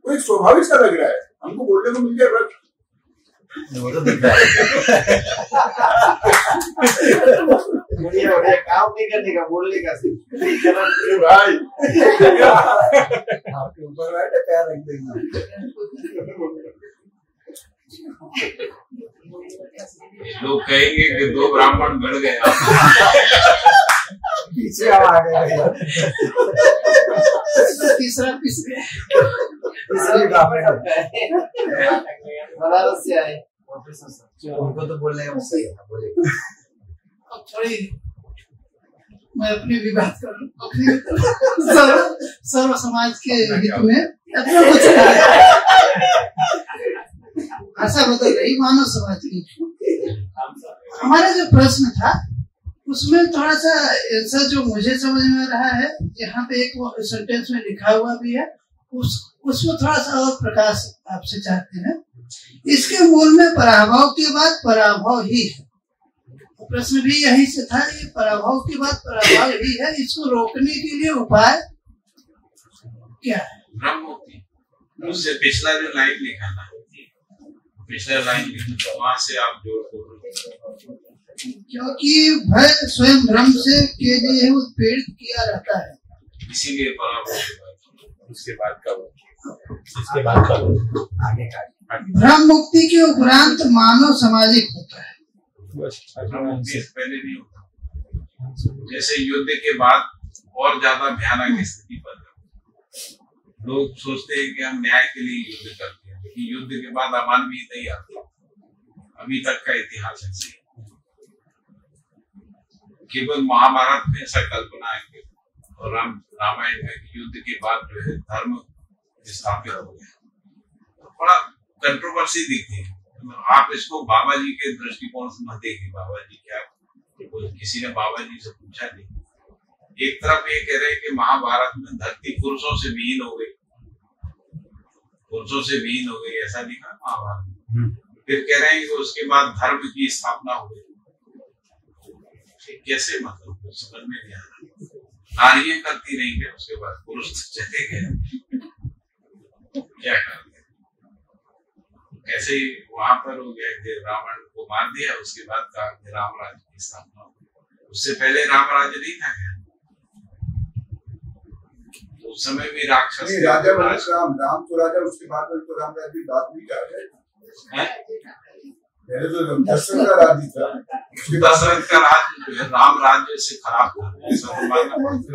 वो एक स्वाभाविक सा लग रहा है हमको, बोलने को मिल गया बस। काम नहीं करने का, बोलने का भाई आपके ऊपर बैठे पैर रख देंगे। लोग कहेंगे कि दो ब्राह्मण बढ़ गए, पीछे आ गए, तीसरा पिस गया, बनारस से आए, उनको तो बोलने का सही है। अब थोड़ी मैं अपनी भी बात करूं, अपनी सर्व समाज के हित में अपना कुछ भाषा बदल रही मानव समाज की। हमारा जो प्रश्न था उसमें थोड़ा सा ऐसा जो मुझे समझ में रहा है, यहाँ पे एक सेंटेंस में लिखा हुआ भी है, उसमें थोड़ा सा और प्रकाश आपसे चाहते हैं। इसके मूल में पराभव के बाद पराभव ही है। प्रश्न भी यही से था, ये पराभव के बाद पराभव ही है, इसको रोकने के लिए उपाय क्या है? ब्रह्ममुक्ति। उससे पिछला जो लाइन लिखा था, पिछला लाइन लिखा, वहां से आप जोड़, क्योंकि भय स्वयं भ्रम से के लिए उत्पीड़ित किया रहता है, इसीलिए पराभव। उसके बाद का आगे का भ्रम मुक्ति के उपरांत मानव सामाजिक होता है। पहले नहीं होता, जैसे युद्ध के बाद और ज्यादा भयानक स्थिति पर लोग सोचते हैं कि हम न्याय के लिए युद्ध करते हैं, लेकिन युद्ध के बाद अमानवीय नहीं आती। अभी तक का इतिहास ऐसे केवल महाभारत में ऐसा कल्पना है और रामायण में युद्ध के बाद जो है धर्म स्थापित हो गया। बड़ा कंट्रोवर्सी दिखती है। आप इसको बाबा जी के दृष्टिकोण से मत देखिए, बाबा जी क्या, किसी ने बाबा जी से पूछा नहीं। एक तरफ ये कह रहे हैं कि महाभारत में धरती पुरुषों से विहीन हो गई, पुरुषों से विहीन हो गई, ऐसा लिखा महाभारत में। फिर कह रहे हैं कि उसके बाद धर्म की स्थापना हो गई। कैसे, मतलब समझ में नहीं आ रहा। नारियां करती नहीं क्या उसके बाद, पुरुष चले गए, क्या कर कैसे वहां पर हो गया कि रावण को मार दिया, उसके बाद कहा कि राम राज्य की स्थापना हो। उससे पहले राम राज्य नहीं था क्या? तो उस समय भी राक्षस राजा बने, राम तो राजा, उसके बाद में तो राम राज्य बात भी कहा जाए। पहले तो दशरथ का राज्य था, दशरथ का राज्य जो है राम राज्य से खराब था।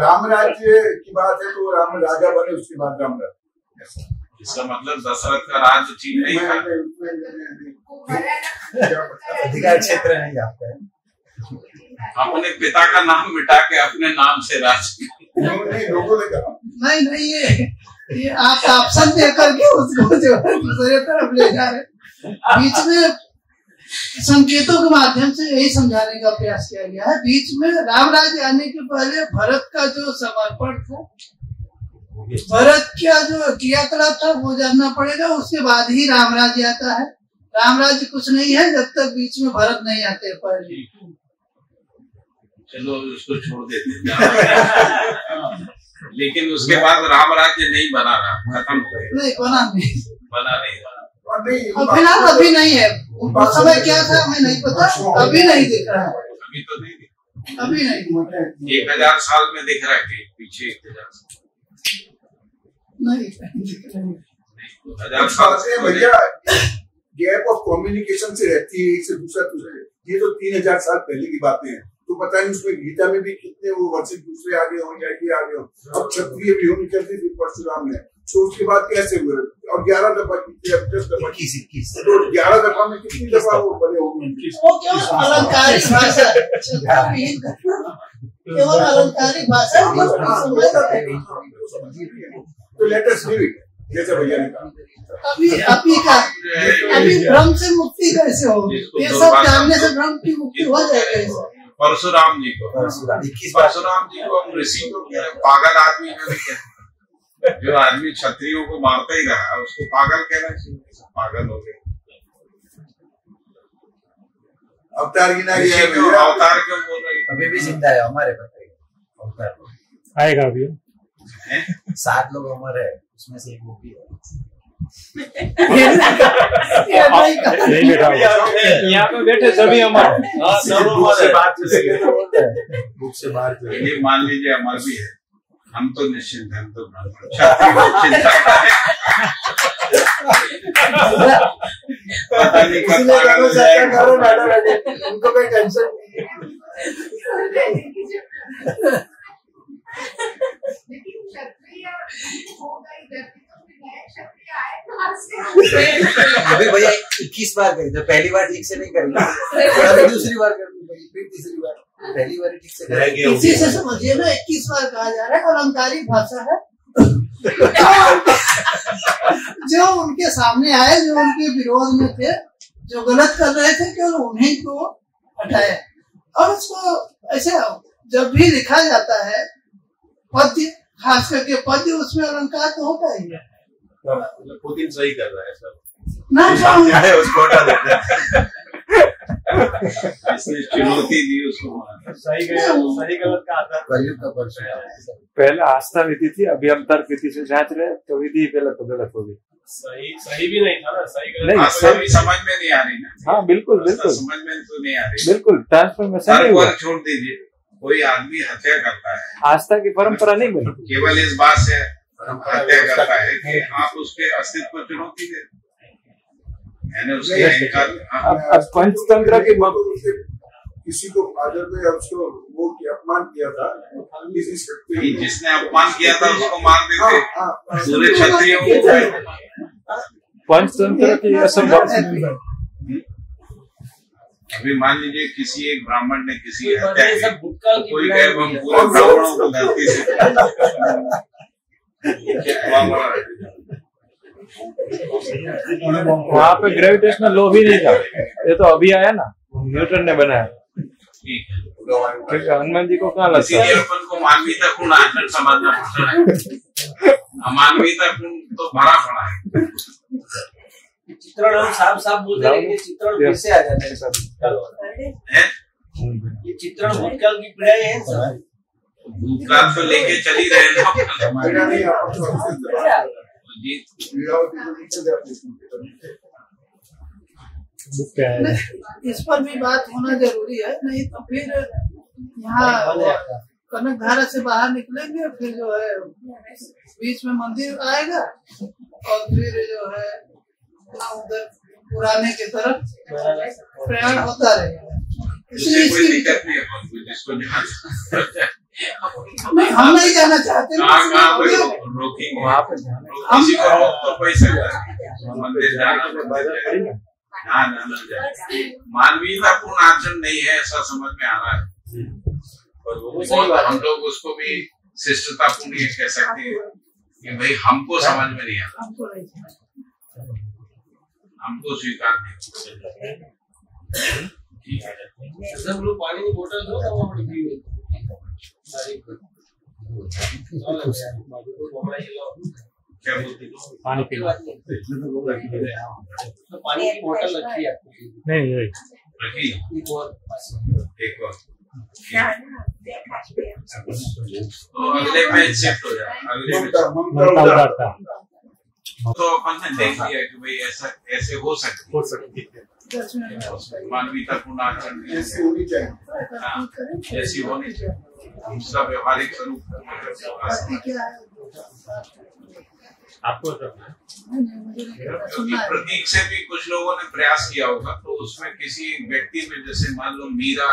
राम राज्य की बात है तो राम राजा बने, उसके बाद राम राज्य। इसका मतलब दशरथ का राज्य ठीक नहीं था। अधिकार क्षेत्र नहीं आपका है। अपने पिता का नाम मिटा के अपने नाम से राज। नहीं, लोगों ने कहा नहीं ये आप ऑप्शन दे करके उसको जो है दूसरे तरफ ले जा रहे। बीच में संकेतों के माध्यम से यही समझाने का प्रयास किया गया है। बीच में राम राज्य आने के पहले भरत का जो समर्पण था, भरत का जो क्रियाकलाप था वो जानना पड़ेगा। उसके बाद ही राम राज्य आता है। राम राज्य कुछ नहीं है जब तक बीच में भरत नहीं आते पहले। चलो उसको छोड़ देते हैं। लेकिन उसके बाद राम राज्य नहीं बना रहा, खत्म हो गया। नहीं बना नहीं फिलहाल अभी नहीं है। उस समय क्या था हमें नहीं पता, अभी नहीं दिख रहा है। अभी तो नहीं दिख, अभी नहीं 1000 साल में दिख रहा है कि पीछे 1000 साल नहीं 1000 साल से भैया गैप ऑफ कम्युनिकेशन से रहती है, इससे दूसरा कुछ है। ये तो 3000 साल पहले की बातें हैं, तो पता नहीं उसमें गीता में भी कितने वो वर्ष दूसरे आगे हो या ये आगे हो। अब क्षत्रिय भी होनी चाहिए थी परशुराम ने, तो उसके बाद कैसे हुए? और 11 दफा कितने, अब 10 दफा 21 तो 11 दफा में कितनी दफा वो बने होंगे? वो केवल अलंकारिक भाषा, केवल अलंकारिक भाषा। तो लेट अस लीव इट, जैसे भैया ने कहा। अभी भ्रम से मुक्ति कैसे होगी? ये सब जानने से भ्रम की मुक्ति हो जाएगी। परशुराम जी को हम ऋषि को पागल आदमी में भी, जो आदमी क्षत्रियों को मारता ही रहा उसको पागल कहना चाहिए। पागल हो गए। अवतार गिना गया, अवतार क्यों बोल रहे? अभी भी जिंदा है, हमारे अवतार आएगा अभी। 7 लोग अमर है, उसमें से एक वो भी है। यहाँ पे बैठे सभी अमर है। बुक से बाहर ये मान लीजिए अमर भी है, हम तो निश्चिंत हैं, हम तो चिंता पता नहीं कब पागल हो जाएगा। उनको कोई टेंशन नहीं अभी भैया 21 बार करी, तो पहली बार ठीक से नहीं करी, दूसरी बार कर ली, फिर तीसरी बार, पहली बार ठीक से करेंगे। इसी से समझिए ना 21 बार कहा जा रहा है। अलंकारिक भाषा है। जो उनके सामने आए, जो उनके विरोध में थे, जो गलत कर रहे थे, केवल उन्हीं को हटाया। और उसको ऐसे जब भी लिखा जाता है पद्य, खास करके पद्य, उसमें अलंकार तो होता ही है। पुतिन सही कर रहा है सब ना है, उसको हटा देते हैं। इसने चुनौती दी उसको, सही गलत का आधार पहले आस्था विधि थी, अभी हम तर्क विधि से जांच रहे, तो विधि पहले तो गलत होगी। सही भी नहीं था ना, सही गलत नहीं, सही समझ में नहीं आ रही ना। हाँ बिल्कुल बिल्कुल समझ में तो नहीं आ रही। बिल्कुल ट्रांसफॉर्मेशन नहीं हुआ। छोड़ दीजिए, कोई आदमी हत्या करता है, आस्था की परंपरा नहीं मिली। केवल इस बात से हत्या करता है कि आप उसके अस्तित्व को चुनौती दे, यानी उसके अब पंचतंत्र की किसी को फादर में उसको वो अपमान किया था, जिसने अपमान किया था उसको मार देते पूरे क्षत्रियों को। पंचतंत्र की असंभव। अभी मान लीजिए किसी एक ब्राह्मण ने किसी हत्या की, तो कोई कहे हम पूरे ब्राह्मणों को धरती से वहाँ पे ग्रेविटेशनल लॉ भी नहीं था, ये तो अभी आया ना, न्यूटन ने बनाया। हनुमान जी को कहाँ लगता है? अपन को मानवीयता गुण आचरण समझना पड़ता है। अमानवीयता गुण तो भरा पड़ा है। चित्रण हम साफ बोलते हैं कि चित्रण फिर से आ जाते हैं सब। ये चित्रण भूतकाल की पीढ़ाई है सब। भूतकाल तो लेके चली रहे इस पर भी बात होना जरूरी है, नहीं तो फिर यहाँ कनक धारा से बाहर निकलेंगे, फिर जो है बीच में मंदिर आएगा और फिर जो है उधर पुराने की तरफ प्रयाण होता रहेगा। इसलिए कोई दिक्कत नहीं है, जिसको नहीं, हम नहीं जाना चाहते। रोकेंगे वहाँ पे, किसी को रोक तो पैसे मंदिर जाना, मानवीयता पूर्ण आचरण नहीं है ऐसा समझ में आ रहा है। और वो हम लोग उसको भी शिष्टतापूर्ण ये कह सकते हैं कि भाई हमको समझ में नहीं आता, हमको स्वीकार नहीं। सब लोग पानी की बोतल दो ना, वो बड़ी पी क्या बोलते हो? पानी पी पानी की बोतल रखी है नहीं रखी एक और तो अगले पेज शिफ्ट हो जाए। अगले पेज तो अपन ने देख लिया कि भाई ऐसे हो सकती है मानवीयतापूर्ण आचरण ऐसी होनी चाहिए। ऐसी होनी चाहिए, उसका व्यवहारिक स्वरूप आपको क्योंकि प्रतीक से भी कुछ लोगों ने प्रयास किया होगा, तो उसमें किसी व्यक्ति में जैसे मान लो मीरा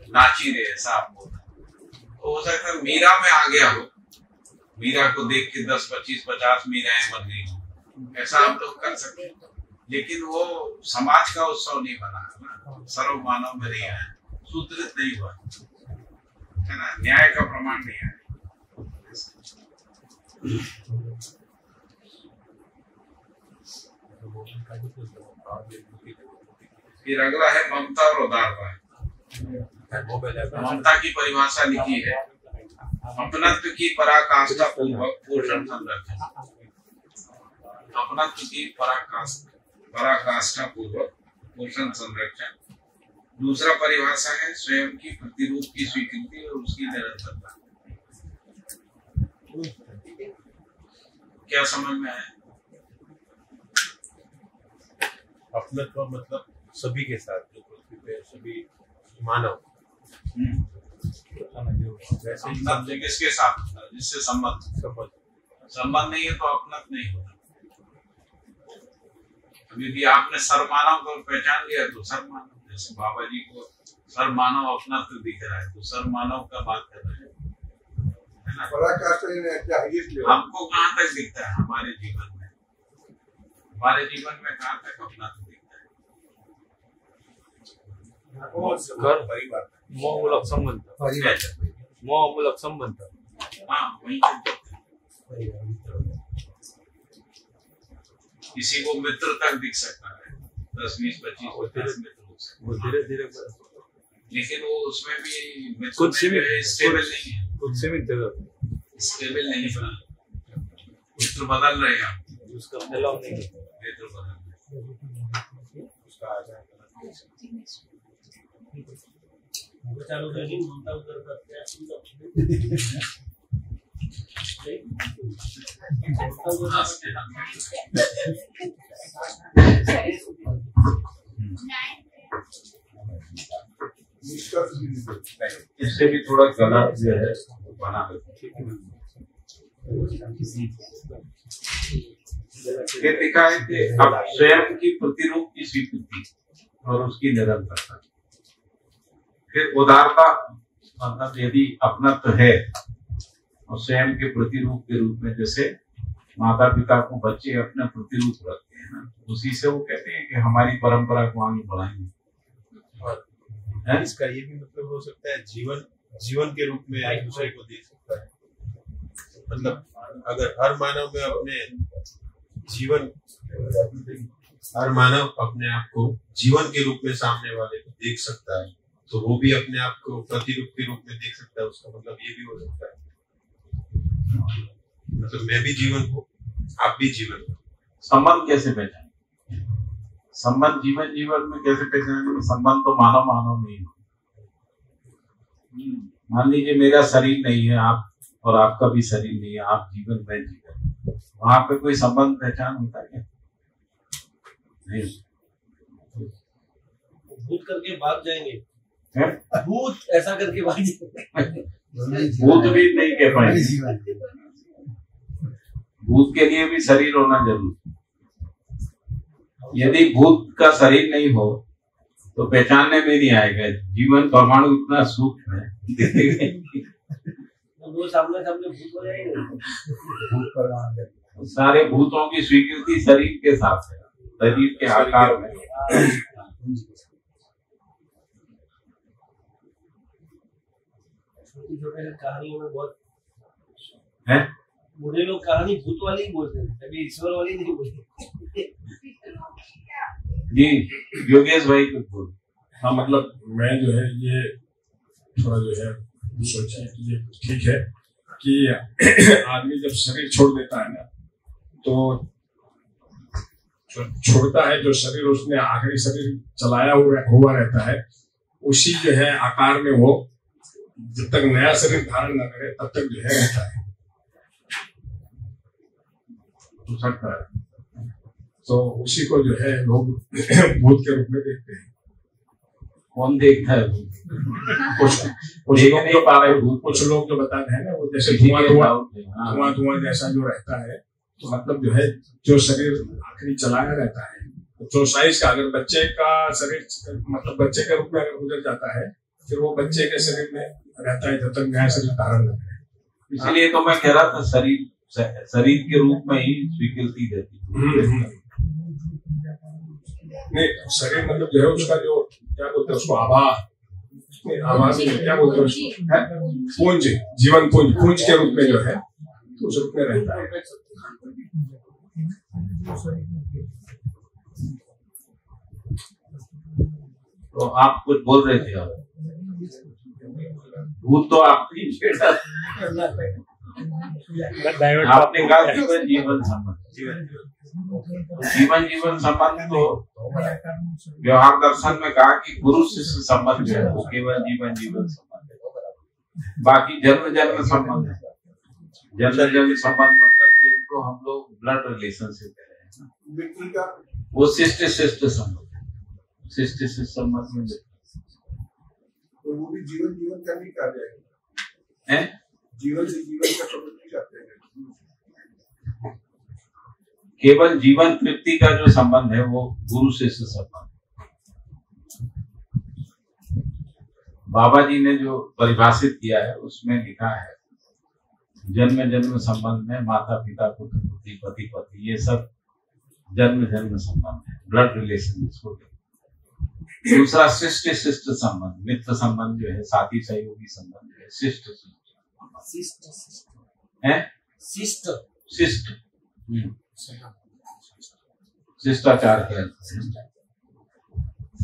नाची रहे ऐसा आपको, तो हो सकता है मीरा में आ गया हो, मीरा को देख के 10, 25, 50 मीराएं बन गई हो, ऐसा हम लोग कर सकते हैं। लेकिन वो समाज का उत्सव नहीं बना है ना, सर्व मानव में नहीं आया, सूत्रित नहीं हुआ है ना, न्याय का प्रमाण नहीं आया। फिर अगला है ममता और उदारता। ममता की परिभाषा लिखी है, अपनत्व की पराकाष्ठा पूर्वक पोषण संरक्षण। अपनत्व की पराकाष्ठा पूर्वक पोषण संरक्षण। दूसरा परिभाषा है स्वयं की प्रतिरूप की स्वीकृति और उसकी निरंतरता। क्या समझ में आया? अपनत्व मतलब सभी के साथ, जो पृथ्वी पे सभी मानव, वैसे ही समझे किसके साथ, जिससे संबंध नहीं है तो अपनत्व नहीं होता। यदि आपने सर्वमानव को पहचान लिया तो सर्वमानव, जैसे बाबा जी को सर्वमानव अपनत्व दिख रहा है तो सर्वमानव का बात कर रहे हैं, है ना। हमको कहाँ तक दिखता है हमारे जीवन में, हमारे जीवन में कहाँ तक अपनत्व दिखता है? मोहमूलक संबंध, मोहमूलक संबंध, हाँ वही। किसी को मित्र तक दिख सकता है, 10, 20, 25, 50 मित्र हो सकते हैं, धीरे धीरे, लेकिन वो उसमें भी कुछ सीमित, स्टेबल नहीं है, कुछ सीमित जगह स्टेबल नहीं बना, मित्र बदल रहे हैं, उसका फैलाव नहीं है, मित्र बदल रहे हैं, उसका आ जाएगा। चालू करके ममता उधर करते हैं इससे भी थोड़ा गलत जो है बना लिखा है कि अब स्वयं की प्रतिरूप की स्वीकृति और उसकी निरंतरता। फिर उदारता मतलब यदि अपनत्व है और स्वयं के प्रतिरूप के रूप में, जैसे माता पिता को बच्चे अपने प्रतिरूप रखते हैं ना, उसी से वो कहते हैं कि हमारी परंपरा को आगे बढ़ाएंगे। इसका ये भी मतलब हो सकता है जीवन के रूप में एक दूसरे को देख सकता है। मतलब अगर हर मानव अपने आप को जीवन के रूप में सामने वाले को देख सकता है, तो वो भी अपने आप को प्रतिरूप के रूप में देख सकता है। उसका मतलब ये भी हो सकता है, मतलब मैं भी जीवन हूँ, आप भी जीवन हो। संबंध कैसे पहचाने? संबंध जीवन में कैसे पहचाने? संबंध तो मानव नहीं हो। मान लीजिए मेरा शरीर नहीं है, आप और आपका भी शरीर नहीं है, आप जीवन में जीवन, वहां पे कोई संबंध पहचान होता है क्या? नहीं। भूत करके भाग जाएंगे, भूत ऐसा करके भाग जाएंगे, भूत भी नहीं कह पाएंगे, भूत के लिए भी शरीर होना जरूरी। यदि भूत का शरीर नहीं हो तो पहचानने में नहीं आएगा। जीवन परमाणु इतना सूक्ष्म है, वो सामने भूत हो जाएंगे। सारे भूतों की स्वीकृति शरीर के साथ है, शरीर के आकार में। छोटी छोटी कहानियों में बहुत है। बूढ़े लोग कहानी भूत वाली ही बोलते हैं, कभी ईश्वर वाली नहीं बोलते। जी योगेश भाई कुछ बोल। हाँ मतलब मैं जो है ये थोड़ा जो है सोचा कि ये ठीक है कि आदमी जब शरीर छोड़ देता है ना तो छोड़ता है जो शरीर उसने आखिरी शरीर चलाया हुआ रहता है उसी जो है आकार में वो जब तक नया शरीर धारण न करे तब तक जो है रहता है सकता है। तो उसी को जो है लोग भूत के रूप में देखते हैं। कौन देखता है कुछ लोग जो बताते हैं ना वो जैसे धुआं जैसा जो रहता है तो मतलब जो है जो शरीर आखिरी चलाया रहता है तो साइज का अगर बच्चे का शरीर मतलब बच्चे के रूप में अगर गुजर जाता है फिर वो बच्चे के शरीर में रहता है जब तक नया शरीर धारण न करे। इसलिए तो मैं कह रहा था शरीर के रूप में ही स्वीकृति देती नहीं शरीर मतलब जो है उसका जो क्या बोलते हैं उसको आभास क्या बोलते हैं उसको पुंज जीवन पुंज के रूप में जो है तो उस रूप में रहता है। तो आप कुछ बोल रहे थे आप भूत तो आपकी आपने कहा जीवन संबंध संबंध तो व्यवहार दर्शन में कहा कि गुरु शिष्य संबंध है वो केवल जीवन संबंध है। बाकी जन्म संबंध है जन्म संबंध मतलब जिनको हम लोग ब्लड रिलेशनशिप कह रहे हैं वो शिष्ट संबंध संबंध में तो वो भी जीवन का नहीं कहा जाएगा है जीवन से जीवन का संबंध नहीं करते हैं। केवल जीवन तृप्ति का जो संबंध है वो गुरु शिष्य संबंध। बाबा जी ने जो परिभाषित किया है उसमें लिखा है जन्म संबंध में माता पिता पुत्र पुत्री पति पत्नी ये सब जन्म संबंध है ब्लड रिलेशन जिसको। दूसरा शिष्ट संबंध मित्र संबंध जो है साथी सहयोगी संबंध है शिष्ट है शिष्टाचार है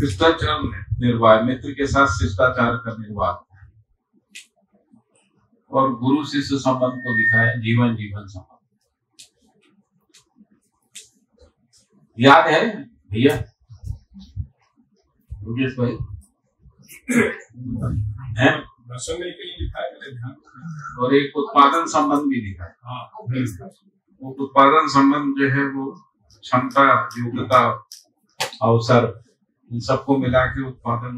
शिष्टाचार निर्वाह मित्र के साथ शिष्टाचार का निर्वाह और गुरु शिष्य संबंध को लिखा है जीवन संबंध। याद है भैया योगेश भाई है और एक उत्पादन संबंध भी लिखा है। वो उत्पादन संबंध जो है वो क्षमता योग्यता अवसर इन सबको मिला के उत्पादन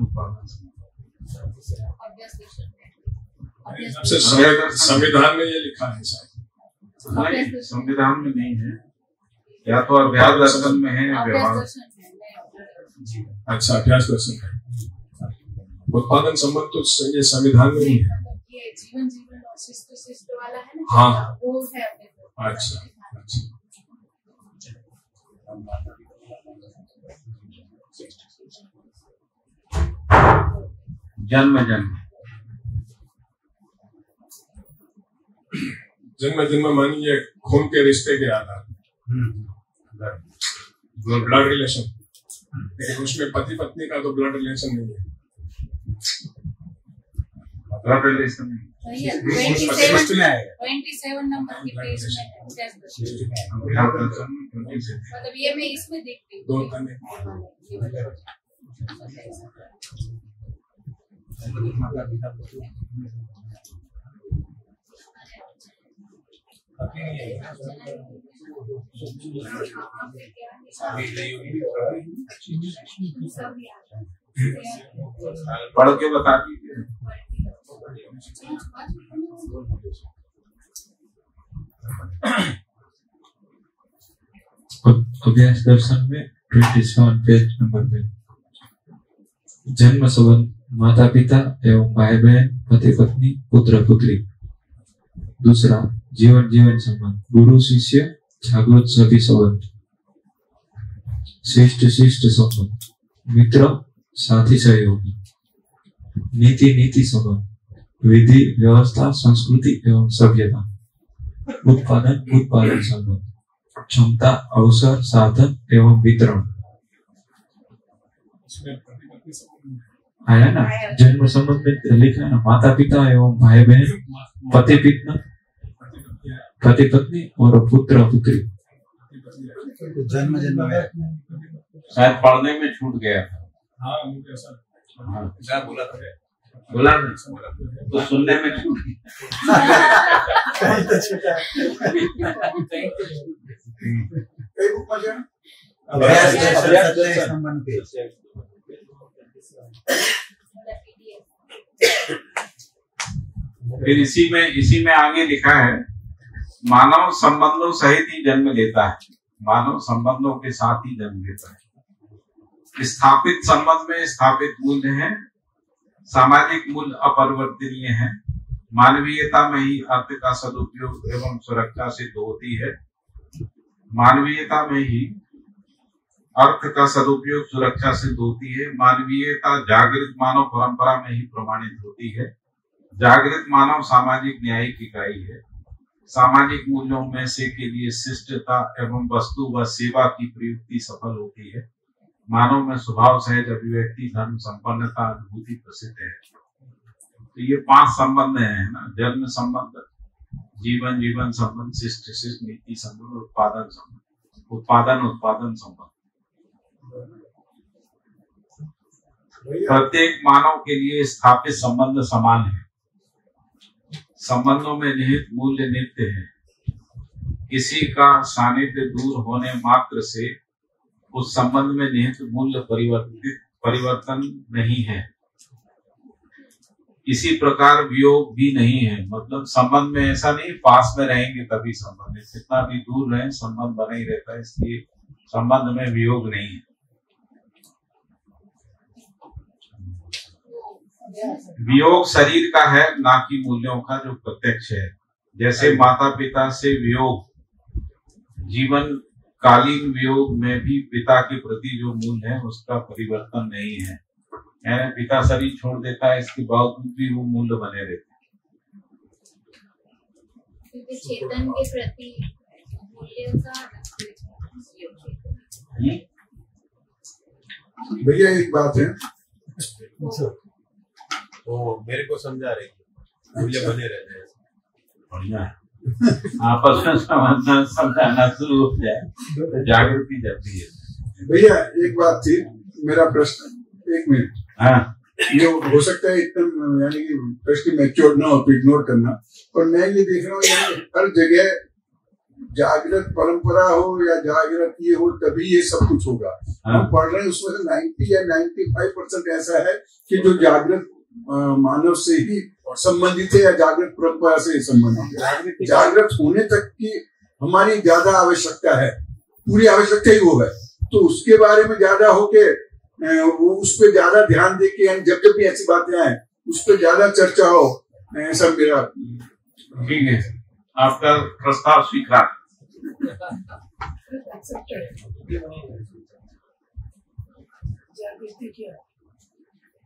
संविधान में ये लिखा है शायद संविधान में नहीं है या तो अभ्यास दर्शन में है व्यवहार। अच्छा अभ्यास दर्शन है उत्पादन संबंध तो ये संविधान में नहीं है। जीवन और शिष्ट वाला है ना हाँ वो है। अच्छा जन्म मानिए खून के रिश्ते के आधार ब्लड रिलेशन लेकिन उसमें पति पत्नी का तो ब्लड रिलेशन नहीं है। ब्लड रिलेशन 27 नंबर की पेज में मतलब ये मैं इसमें देखती हूँ। पढ़ के बता दीजिए। अभ्यास दर्शन में 27 पेज नंबर पे जन्म संबंध माता पिता एवं भाई बहन पति पत्नी पुत्र पुत्री। दूसरा जीवन संबंध गुरु शिष्य जागृत सभी संबंध। शिष्ट संबंध मित्र साथी सहयोगी। नीति संबंध विधि व्यवस्था संस्कृति एवं सभ्यता, उत्पादन संबंध, क्षमता अवसर साधन एवं वितरण आया ना। जन्म संबंध में लिखा है ना, माता पिता एवं भाई बहन, पति पत्नी और पुत्र पुत्री। जन्म शायद पढ़ने में छूट गया था। हाँ बोला था, बोला तो सुनने में छूट गया। फिर इसी में आगे लिखा है, मानव संबंधों सहित ही जन्म लेता है, मानव संबंधों के साथ ही जन्म लेता है। स्थापित संबंध में स्थापित मूल्य हैं, सामाजिक मूल्य अपरिवर्तनीय है। मानवीयता में ही अर्थ का सदुपयोग एवं सुरक्षा सिद्ध होती है। मानवीयता में ही अर्थ का सदुपयोग सुरक्षा सिद्ध होती है। मानवीयता जागृत मानव परंपरा में ही प्रमाणित होती है। जागृत मानव सामाजिक न्यायिक इकाई है। सामाजिक मूल्यों में से के लिए शिष्टता एवं वस्तु व सेवा की प्रयुक्ति सफल होती है। मानव में स्वभाव सहज अभिव्यक्ति धर्म संपन्नता अनुभूति प्रसिद्ध है। तो ये 5 संबंध है ना, जन्म संबंध, जीवन संबंध, शिष्ट नीति संबंध, उत्पादन संबंध। प्रत्येक मानव के लिए स्थापित संबंध समान है। संबंधों में निहित मूल्य नित्य है। किसी का सानिध्य दूर होने मात्र से उस संबंध में निहित मूल्य परिवर्तन नहीं है। इसी प्रकार वियोग भी नहीं है। मतलब संबंध में ऐसा नहीं पास में रहेंगे तभी संबंध है, कितना भी दूर रहे संबंध बना ही रहता है, इसलिए संबंध में वियोग नहीं है। वियोग शरीर का है, ना कि मूल्यों का, जो प्रत्यक्ष है। जैसे माता पिता से वियोग, जीवन कालीन वियोग में भी पिता के प्रति जो मूल्य है उसका परिवर्तन नहीं है। यानी पिता शरीर छोड़ देता है, इसके बावजूद भी वो मूल्य बने रहते हैं। चेतन के प्रति मूल्य का भैया एक बात है, वो मेरे को समझा रही है, मूल्य बने रहते हैं। बढ़िया है, आपस में समझाना शुरू हो जाए तो जागृति जाती है। भैया एक बात थी, मेरा प्रश्न, 1 मिनट। हाँ, ये हो सकता है एकदम यानी कि प्रश्न मैच्योर ना हो तो इग्नोर करना, और मैं ये देख रहा हूँ यानी हर जगह जागृत परंपरा हो या जागृत ये हो तभी ये सब कुछ होगा। हाँ। हम पढ़ रहे हैं उसमें से 90 या 95% ऐसा है कि जो जागृत मानव से ही संबंधित है या जागृत परंपरा से संबंधित है। जागृत होने तक की हमारी ज्यादा आवश्यकता है, पूरी आवश्यकता ही वो है, तो उसके बारे में ज्यादा होके वो उस पर ज्यादा ध्यान दे के जब भी ऐसी बातें आए उस पर ज्यादा चर्चा हो, ऐसा मेरा। ठीक है, आपका प्रस्ताव स्वीकार।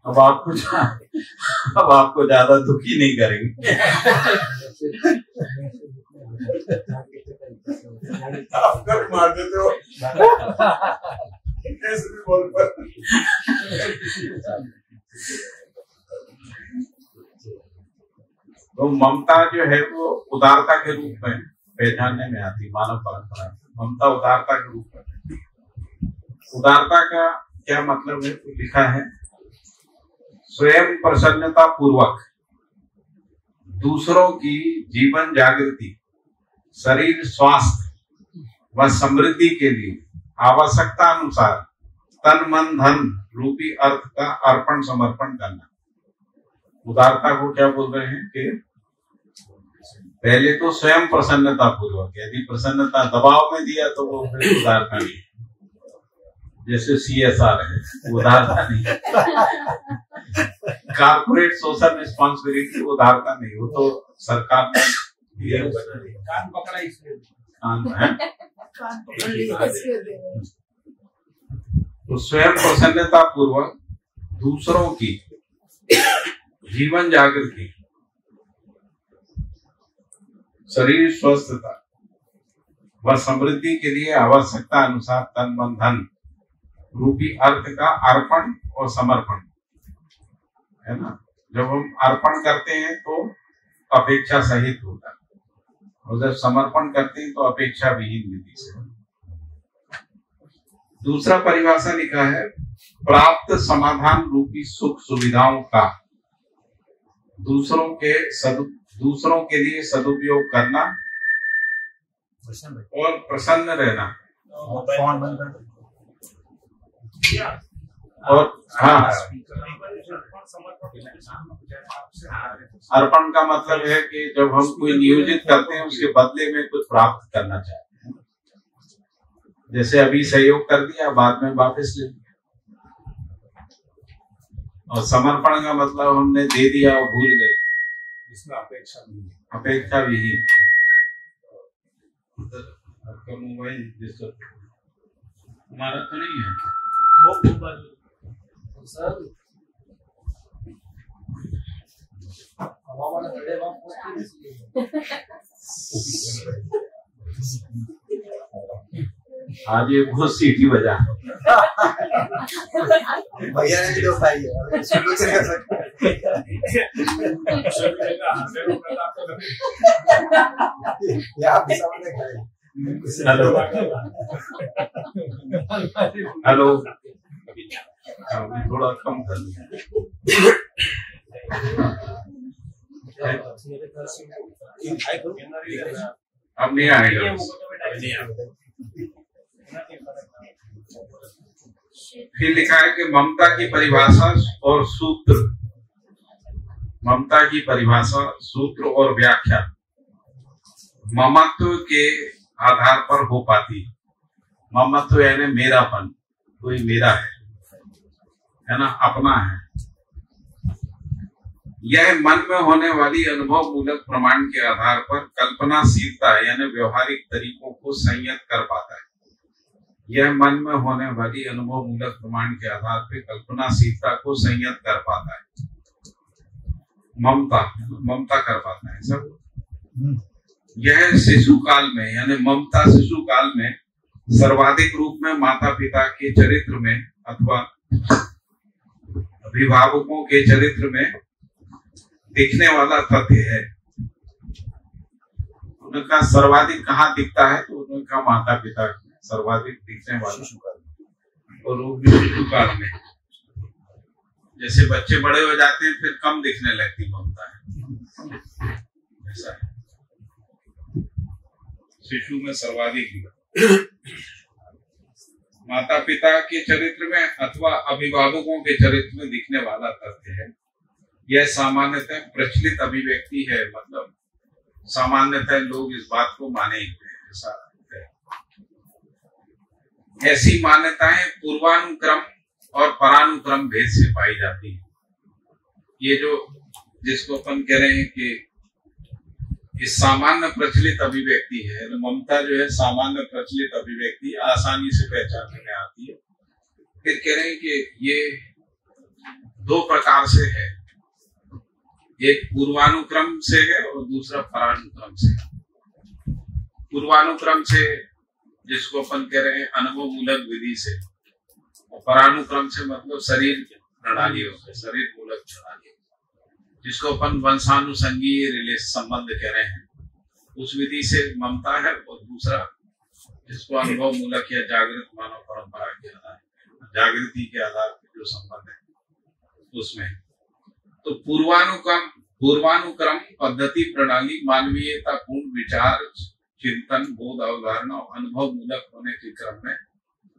अब आपको ज्यादा दुखी नहीं करेंगे। आप कट मार देते हो कैसे भी बोल पर। तो ममता जो है वो उदारता के रूप में पहचानने में आती, मानव परंपरा में ममता उदारता के रूप में। उदारता का क्या मतलब है? तो लिखा है, स्वयं प्रसन्नता पूर्वक दूसरों की जीवन जागृति, शरीर स्वास्थ्य व समृद्धि के लिए आवश्यकता अनुसार तन मन धन रूपी अर्थ का अर्पण समर्पण करना। उदारता को क्या बोल रहे हैं कि पहले तो स्वयं प्रसन्नता पूर्वक, यदि प्रसन्नता दबाव में दिया तो वो फिर उदारता नहीं, जैसे CSR है, उदारता नहीं। कारपोरेट सोशल रिस्पॉन्सिबिलिटी उदारता नहीं, वो तो सरकार ने बना दी। कान पकड़ा इसलिए तो स्वयं प्रसन्नता पूर्वक दूसरों की जीवन जागृति, शरीर स्वस्थता व समृद्धि के लिए आवश्यकता अनुसार तन मन धन रूपी अर्थ का अर्पण और समर्पण है ना। जब हम अर्पण करते हैं तो अपेक्षा सहित होता है, और जब समर्पण करते हैं तो अपेक्षा विहीन विधि से। दूसरा परिभाषा लिखा है, प्राप्त समाधान रूपी सुख सुविधाओं का दूसरों के लिए सदुपयोग करना और प्रसन्न रहना। और हाँ, अर्पण का मतलब है कि जब हम कोई नियोजित करते हैं उसके बदले में कुछ प्राप्त करना चाहते हैं। जैसे अभी सहयोग कर दिया, बाद में वापस ले लिया। और समर्पण का मतलब हमने दे दिया और भूल गए, इसमें अपेक्षा नहीं है, अपेक्षा विहीन। आपका मोबाइल डिस्टर्ब हमारा तो नहीं है वो सर। आज ये बहुत सीटी बजा भैया ने भी तो खाई है, शुरू से कर सकते हेलो हेलो, थोड़ा कम कर दिया। अब नहीं आएगा। फिर लिखा है कि ममता की परिभाषा और सूत्र, ममता की परिभाषा सूत्र और व्याख्या ममत्व के आधार पर हो पाती। ममत्व यानी मेरापन, कोई मेरा है ना, अपना है। यह मन में होने वाली अनुभव मूलक प्रमाण के आधार पर कल्पनाशीलता यानी व्यवहारिक तरीकों को संयत कर पाता है। यह मन में होने वाली अनुभव मूलक प्रमाण के आधार पर कल्पनाशीलता को संयत कर पाता है। ममता कर पाता है सब। यह शिशु काल में यानी ममता शिशु काल में सर्वाधिक रूप में माता पिता के चरित्र में अथवा अभिभावकों के चरित्र में दिखने वाला तथ्य है। उनका सर्वाधिक कहाँ दिखता है तो उनका माता पिता सर्वाधिक दिखने वाला, और वो भी शिशु काल में। जैसे बच्चे बड़े हो जाते हैं फिर कम दिखने लगती ममता है, ऐसा है। शिशु में सर्वाधिक माता पिता के चरित्र में अथवा अभिभावकों के चरित्र में दिखने वाला तथ्य है। यह सामान्यतः प्रचलित अभिव्यक्ति है, मतलब सामान्यतः लोग इस बात को मानेंगे, ऐसा है। ऐसी मान्यताएं पूर्वानुक्रम और परानुक्रम भेद से पाई जाती है। ये जो जिसको अपन कह रहे हैं कि इस सामान्य प्रचलित अभिव्यक्ति है, ममता जो है सामान्य प्रचलित अभिव्यक्ति आसानी से पहचानने में आती है। फिर कह रहे हैं कि ये दो प्रकार से है, एक पूर्वानुक्रम से है और दूसरा परानुक्रम से। पूर्वानुक्रम से जिसको अपन कह रहे हैं अनुभव मूलक विधि से, और परानुक्रम से मतलब शरीर प्रणालियों से, शरीर मूलक प्रणाली, जिसको अपन वंशानुसंगीय संबंध कह रहे हैं, उस विधि से ममता है। और दूसरा जिसको अनुभव मूलक या जागृत मानव परंपरा के आधार, जागृति के आधार पर जो संबंध है उसमें। तो पूर्वानुक्रम पद्धति प्रणाली मानवीयता पूर्ण विचार चिंतन बोध अवधारणा और अनुभव मूलक होने के क्रम में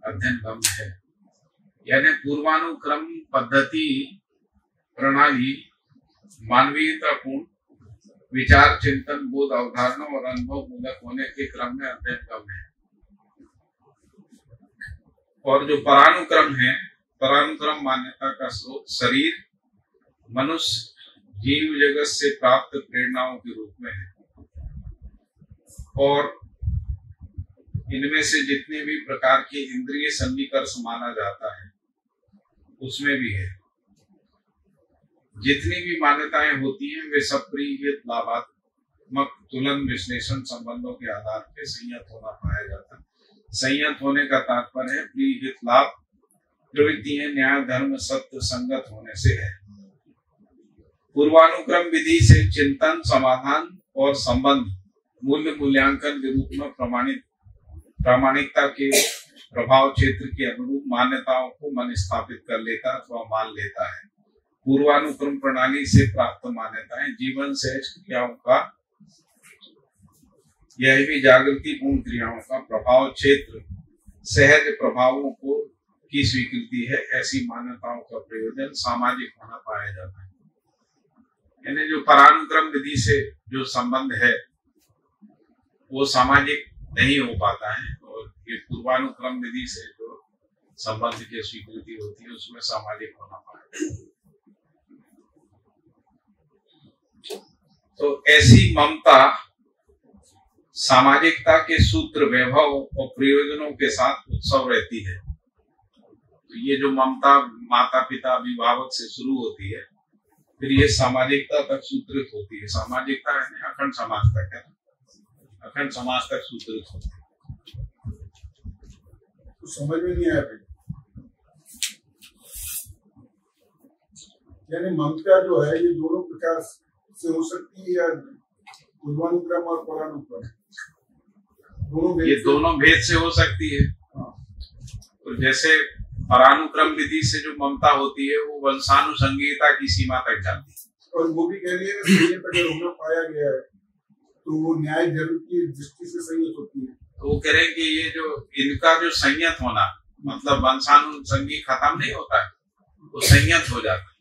अध्ययन गम्य है। यानी पूर्वानुक्रम पद्धति प्रणाली मानवीयता पूर्ण विचार चिंतन बोध अवधारणा और अनुभव मूलक होने के क्रम में अध्ययन गम्य है। और जो परानुक्रम है, परानुक्रम मान्यता का स्रोत शरीर, मनुष्य, जीव जगत से प्राप्त प्रेरणाओं के रूप में है। और इनमें से जितने भी प्रकार के इंद्रिय सन्निकर्ष माना जाता है उसमें भी है। जितनी भी मान्यताएं होती हैं वे सब प्रिय लाभात गुणात्मक तुलन विश्लेषण संबंधों के आधार पर संयत होना पाया जाता है। संयत होने का तात्पर्य है प्रिय हित लाभ प्रवृत्ति है न्याय धर्म सत्य संगत होने से है। पूर्वानुक्रम विधि से चिंतन समाधान और संबंध मूल्य मूल्यांकन के रूप में प्रामाणिकता के प्रभाव क्षेत्र के अनुरूप मान्यताओं को मन स्थापित कर लेता अथवा मान लेता है। पूर्वानुक्रम प्रणाली से प्राप्त मान्यताएं जीवन सहज क्रियाओं का यह भी जागृति पूर्ण क्रियाओं का प्रभाव क्षेत्र सहज प्रभावों को की स्वीकृति है। ऐसी मान्यताओं का प्रयोजन सामाजिक होना पाया जाता है। यानी जो परानुक्रम विधि से जो संबंध है वो सामाजिक नहीं हो पाता है और ये पूर्वानुक्रम विधि से जो संबंध की स्वीकृति होती है उसमें सामाजिक होना पाया। तो ऐसी ममता सामाजिकता के सूत्र वैभव और प्रयोजनों के साथ उत्सव रहती है। तो ये जो ममता माता पिता अभिभावक से शुरू होती है फिर ये सामाजिकता तक सूत्रित होती है। सामाजिकता है अखंड समाज तक है, अखंड समाज तक सूत्रित होती है। तो समझ में नहीं आया भाई, यानी ममता जो है ये दोनों प्रकार से हो सकती है या पूर्वानुक्रम और परानुक्रम ये दोनों भेद से हो सकती है। तो जैसे परानुक्रम विधि से जो ममता होती है वो वंशानुसंगीयता की सीमा तक जाती है। और वो भी कह रही है संयत अगर होना पाया गया है तो वो न्याय धर्म की दृष्टि से संयत होती है। तो वो कह रहे हैं कि ये जो इनका जो संयत होना मतलब वंशानुसंगी खत्म नहीं होता है, वो संयत हो जाता है।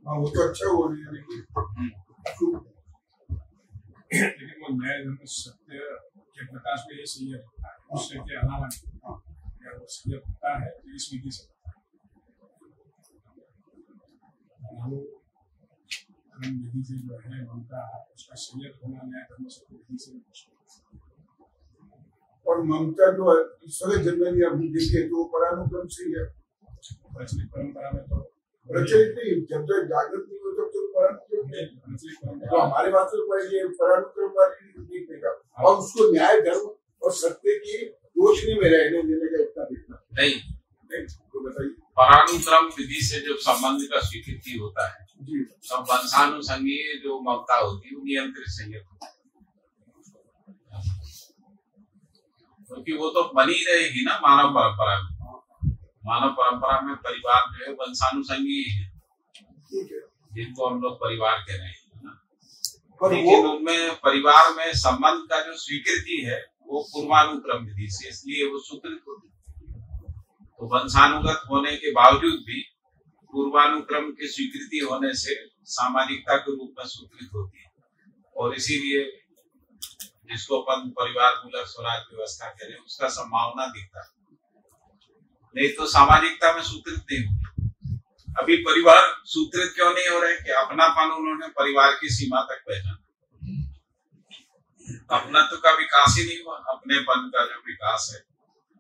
हाँ वो तो अच्छा हो रही है लेकिन वो न्याय धर्म सत्य के प्रकाश में ये संयत होता है, उससे के अलावा वो संयत होता है तो इस विधि से विधि से जो है ममता उसका संयत होना न्याय धर्म सत्य विधि से। और ममता जो है सभी जनरली हम देखें तो परानुक्रम से ही है। प्रचलित परंपरा में तो प्रचलित नहीं, जब तक जागृत नहीं हो तब तो परानुक्रम तो हमारे बात से परानुक्रम वाली देखने का और उसको न्याय धर्म और सत्य की रोशनी में रहने देने का इतना देखना नहीं। तो बताइए परानुक्रम विधि से जो संबंध का स्वीकृति होता है जी सब वंशानुसंगीय जो ममता होती है वो नियंत्रित संयत होती है क्योंकि वो तो बनी रहेगी ना मानव परंपरा में। मानव परंपरा में परिवार जो है वंशानुसंगीय है जिनको हम लोग परिवार कह रहे हैं। लेकिन उनमें परिवार में संबंध का जो स्वीकृति है वो पूर्वानुक्रम विधि से इसलिए वो स्वीकृत होती है। तो वंशानुगत होने के बावजूद भी पूर्वानुक्रम की स्वीकृति होने से सामाजिकता के रूप में स्वीकृत होती है और इसीलिए जिसको अपन परिवार मूलक स्वराज व्यवस्था कह रहे हैं उसका संभावना दिखता है, नहीं तो सामाजिकता में स्वीकृत नहीं होती। अभी परिवार स्वीकृत क्यों नहीं हो रहे कि अपनापन उन्होंने परिवार की सीमा तक पहचाना, अपनत्व का विकास ही नहीं हुआ, अपनेपन का जो विकास है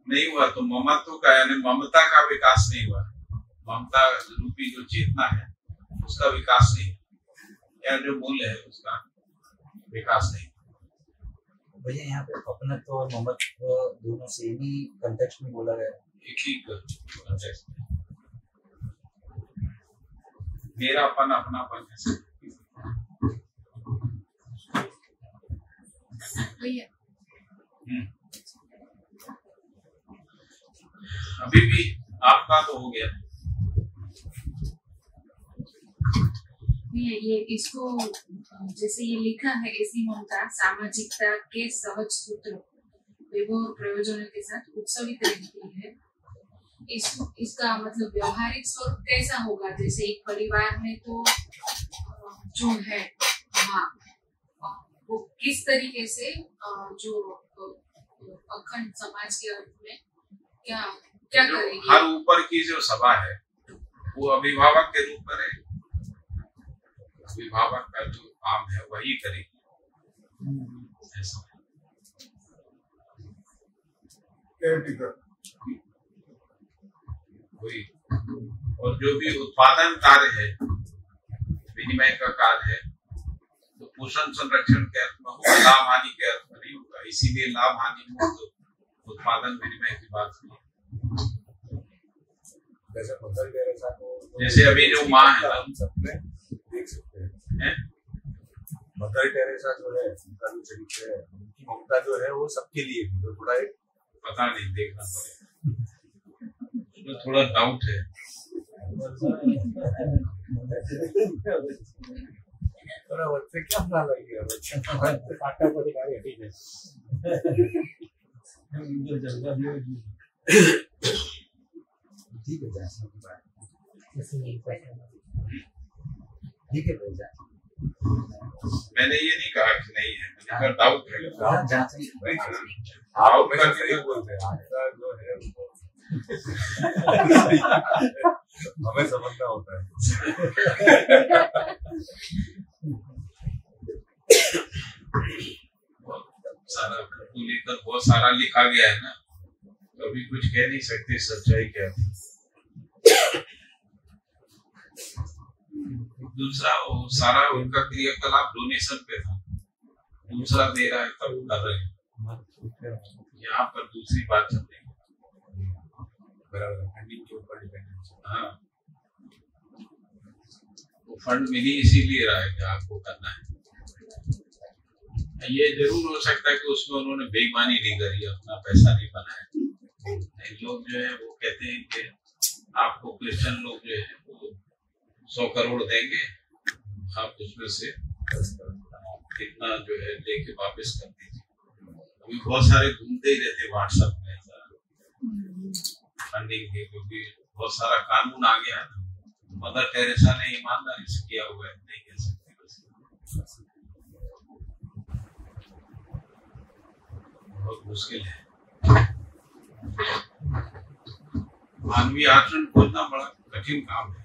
नहीं हुआ तो ममत्व का यानी ममता का विकास नहीं हुआ। ममता रूपी जो चेतना है उसका विकास नहीं या जो मूल्य है उसका विकास नहीं। भैया यहाँ पे अपनत्व और ममत्व दोनों सेम ही कंटेक्स्ट में बोला गया है। एक ही कंटेक्स्ट में मेरा अपन अपनापन कैसे अभी भी आपका तो हो गया ये इसको जैसे ये लिखा है ऐसी ममता सामाजिकता के सहज सूत्र विभव प्रयोजनों के साथ उत्सवित रहती है। इसका मतलब व्यवहारिक स्वरूप कैसा होगा? जैसे एक परिवार में तो जो है हाँ वो किस तरीके से जो अखंड समाज के अर्थ में क्या क्या करेगी? हर ऊपर की जो सभा है वो अभिभावक के रूप में रहेगी, अभिभावक का जो काम है वही करेगी ऐसा। कोई और जो भी उत्पादन कार्य है विनिमय का कार्य है तो पोषण संरक्षण के अर्थ में होगा, लाभ हानि के अर्थ में नहीं होगा। इसीलिए लाभ हानि मुक्त उत्पादन विनिमय की बात हुई। जैसे अभी जो माँ है ना, देख सकते हैं मदर टेरेसा जो है उनका जो चरित्र है, उनकी ममता जो है वो सबके लिए तो थोड़ा एक पता नहीं, देखना पड़ेगा, थोड़ा डाउट है। थोड़ा बच्चे क्या ना लगेगा बच्चा काटा पड़ेगा ठीक है। ठीक है ठीक है भैया, मैंने ये नहीं कहा कि नहीं है, मैंने कहा डाउट है। आप नहीं बोलते, आपका जो है हमें समझना होता है। सारा को लेकर बहुत सारा लिखा गया है ना, कभी कुछ कह नहीं सकते सच्चाई क्या थी। दूसरा वो सारा उनका क्रियाकलाप डोनेशन पे था, दूसरा दे रहा है तब कर रहे हैं। यहाँ पर दूसरी बात चल रही है, फंडिंग के ऊपर डिपेंडेंस। हाँ, वो फंड मिल ही इसीलिए रहा है कि आपको करना है। ये जरूर हो सकता है कि उसमें उन्होंने बेईमानी नहीं करी, अपना पैसा नहीं बनाया। लोग जो है वो कहते हैं कि आपको क्रिश्चियन लोग जो है वो 100 करोड़ देंगे, आप उसमें से कितना जो है लेके वापस कर दीजिए। अभी बहुत सारे घूमते ही रहते व्हाट्सएप में फंडिंग के, क्योंकि बहुत सारा कानून आ गया है। मदर टेरेसा ने ईमानदारी से किया हुआ है, नहीं कह सकते बस। बहुत मुश्किल है, मानवीय आचरण खोजना बड़ा कठिन काम है।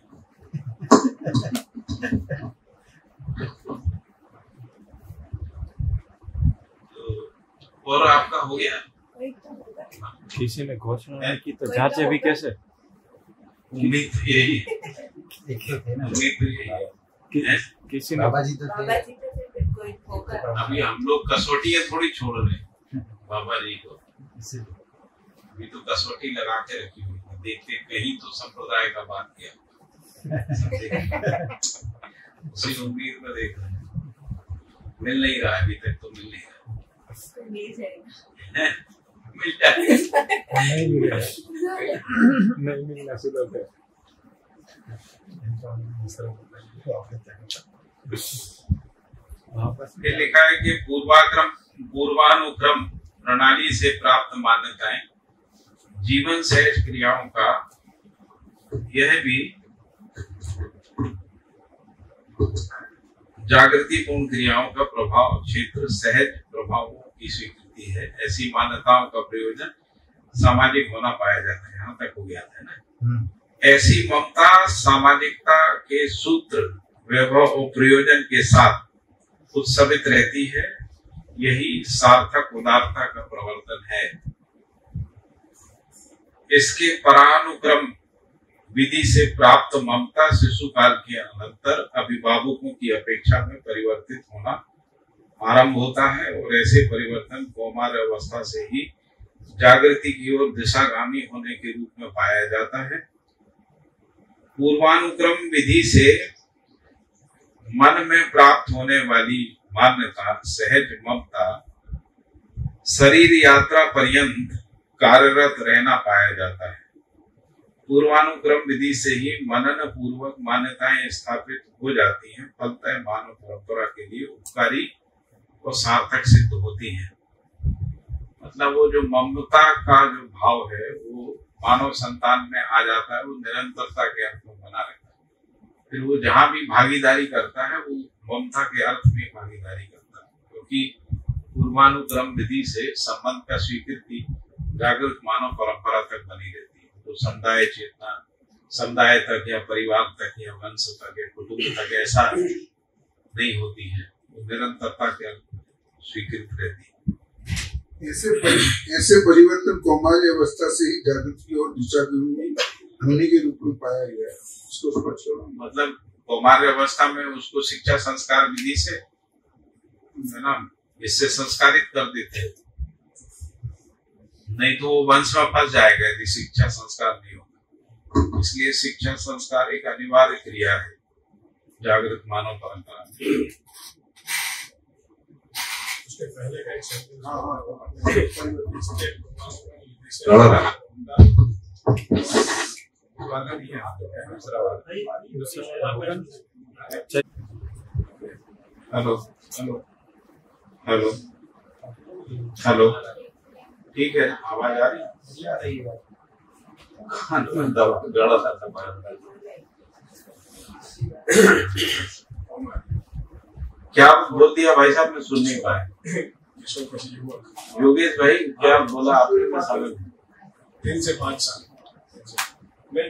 और आपका हो गया? किसी ने घोषणा नहीं की तो जांचे भी कैसे? उम्मीद यही, किसी ने बाबा जी तो थे। अभी हम लोग कसौटियां थोड़ी छोड़ रहे हैं बाबा जी को, अभी तो कसौटी लगा के रखी हुई है, देखते कहीं तो संप्रदाय का बात किया, उसी उम्मीद में देख रहे हैं। मिल नहीं रहा है अभी तक, तो मिल नहीं रहा, मिल जाएगा। नहीं मिलना सुलभ है। ये लिखा है कि पूर्वानुक्रम प्रणाली से प्राप्त मान्यताएं जीवन सहज क्रियाओं का, यह भी जागृतिपूर्ण क्रियाओं का प्रभाव क्षेत्र सहज प्रभावों की स्वीकृति है। ऐसी मान्यताओं का प्रयोजन सामाजिक होना पाया जाता है। यहाँ तक हो गया था ना। ऐसी ममता सामाजिकता के सूत्र वैभव और प्रयोजन के साथ उत्सवित रहती है। यही सार्थक उदारता का प्रवर्तन है। इसके परानुक्रम विधि से प्राप्त ममता शिशुकाल के अनंतर अभिभावकों की अपेक्षा में परिवर्तित होना आरंभ होता है और ऐसे परिवर्तन कौमार अवस्था से ही जागृति की ओर दिशागामी होने के रूप में पाया जाता है। पूर्वानुक्रम विधि से मन में प्राप्त होने वाली मान्यता सहज ममता शरीर यात्रा पर्यंत कार्यरत रहना पाया जाता है। पूर्वानुक्रम विधि से ही मनन पूर्वक मान्यताएं स्थापित हो जाती हैं, फलतः मानव परंपरा के लिए उपकारी और सार्थक सिद्ध होती हैं। मतलब वो जो ममता का जो भाव है वो मानव संतान में आ जाता है, वो निरंतरता के अर्थ में बना रहता है। फिर वो जहां भी भागीदारी करता है वो ममता के अर्थ में भागीदारी करता है, क्योंकि पूर्वानुक्रम विधि से संबंध का स्वीकृति जागृत मानव परंपरा तक बनी रहती है। तो समुदाय चेतना समुदाय तक या परिवार तक या वंश तक या कुटुंब तक ऐसा नहीं होती है, वो निरंतरता के अर्थ में स्वीकृत रहती है। ऐसे परिवर्तन कौमार्य अवस्था से ही जागृति और दिशा होने के रूप में पाया गया है। मतलब कौमार्य अवस्था में उसको शिक्षा संस्कार विधि से है ना, इससे संस्कारित कर देते हैं, नहीं तो वो वंश में फंस जाएगा यदि शिक्षा संस्कार नहीं होगा। इसलिए शिक्षा संस्कार एक अनिवार्य क्रिया है जागृत मानव परंपरा में। उसके पहले का एक हेलो हेलो हेलो हेलो, ठीक है, आवाज आ रही है? क्या बोल दिया भाई साहब, मैं सुन नहीं पाया। योगेश भाई क्या बोला आपने? 3 से 5 साल में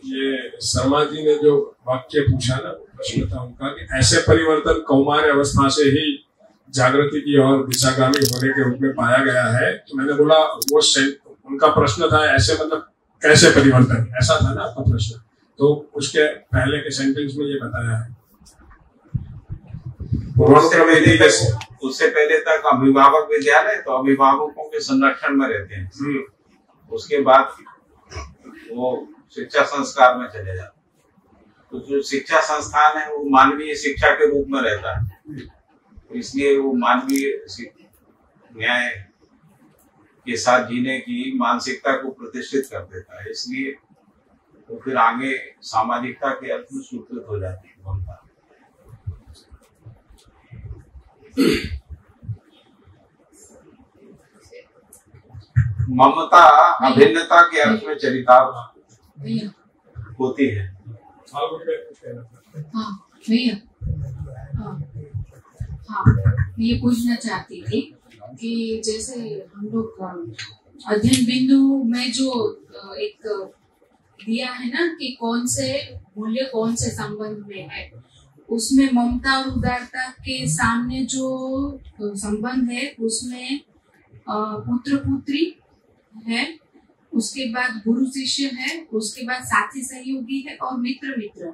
ये शर्मा जी ने जो वाक्य पूछा ना, प्रश्न था उनका कि ऐसे परिवर्तन कौमार्य अवस्था से ही जागृति की और दिशागामी होने के रूप में पाया गया है। तो मैंने बोला वो उनका प्रश्न था ऐसे मतलब कैसे परिवर्तन, ऐसा था ना आपका प्रश्न। तो उसके पहले के सेंटेंस में ये बताया है। उससे पहले तक अभिभावक विद्यालय, तो अभिभावकों के संरक्षण में रहते हैं, उसके बाद वो शिक्षा संस्कार में चले जाते। तो जो शिक्षा संस्थान है वो मानवीय शिक्षा के रूप में रहता है, इसलिए वो मानवीय न्याय के साथ जीने की मानसिकता को प्रतिष्ठित कर देता है। इसलिए वो फिर आगे सामाजिकता के अर्थ में स्वीकृत हो जाती है ममता। ममता अभिन्नता के अर्थ में चरितार्थ होती है। भैया, हाँ, मैं ये पूछना चाहती थी कि जैसे हम लोग अध्ययन बिंदु में जो एक दिया है ना कि कौन से मूल्य कौन से संबंध में है, उसमें ममता और उदारता के सामने जो संबंध है उसमें पुत्र पुत्री है, उसके बाद गुरु शिष्य है, उसके बाद साथी सहयोगी है और मित्र मित्र।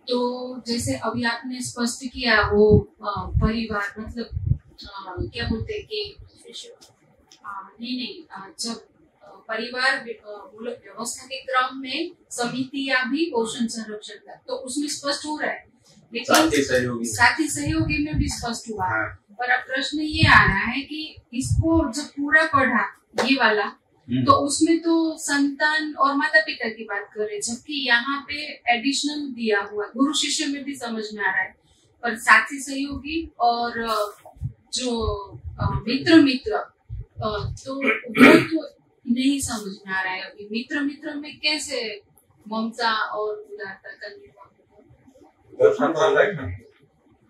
तो जैसे अभी आपने स्पष्ट किया वो परिवार मतलब क्या बोलते हैं कि नहीं, जब परिवार व्यवस्था के क्रम में समितियां भी पोषण संरक्षण का, तो उसमें स्पष्ट हो रहा है, लेकिन साथी सहयोगी में भी स्पष्ट हुआ है। पर अब प्रश्न ये आ रहा है कि इसको जब पूरा पढ़ा ये वाला, तो उसमें तो संतान और माता पिता की बात कर रहे, जबकि यहाँ पे एडिशनल दिया हुआ गुरु शिष्य में भी समझ में आ रहा है, पर साथी सहयोगी और जो मित्र मित्र तो वो तो नहीं समझ में आ रहा है। अभी मित्र मित्र में कैसे ममता और उदारता का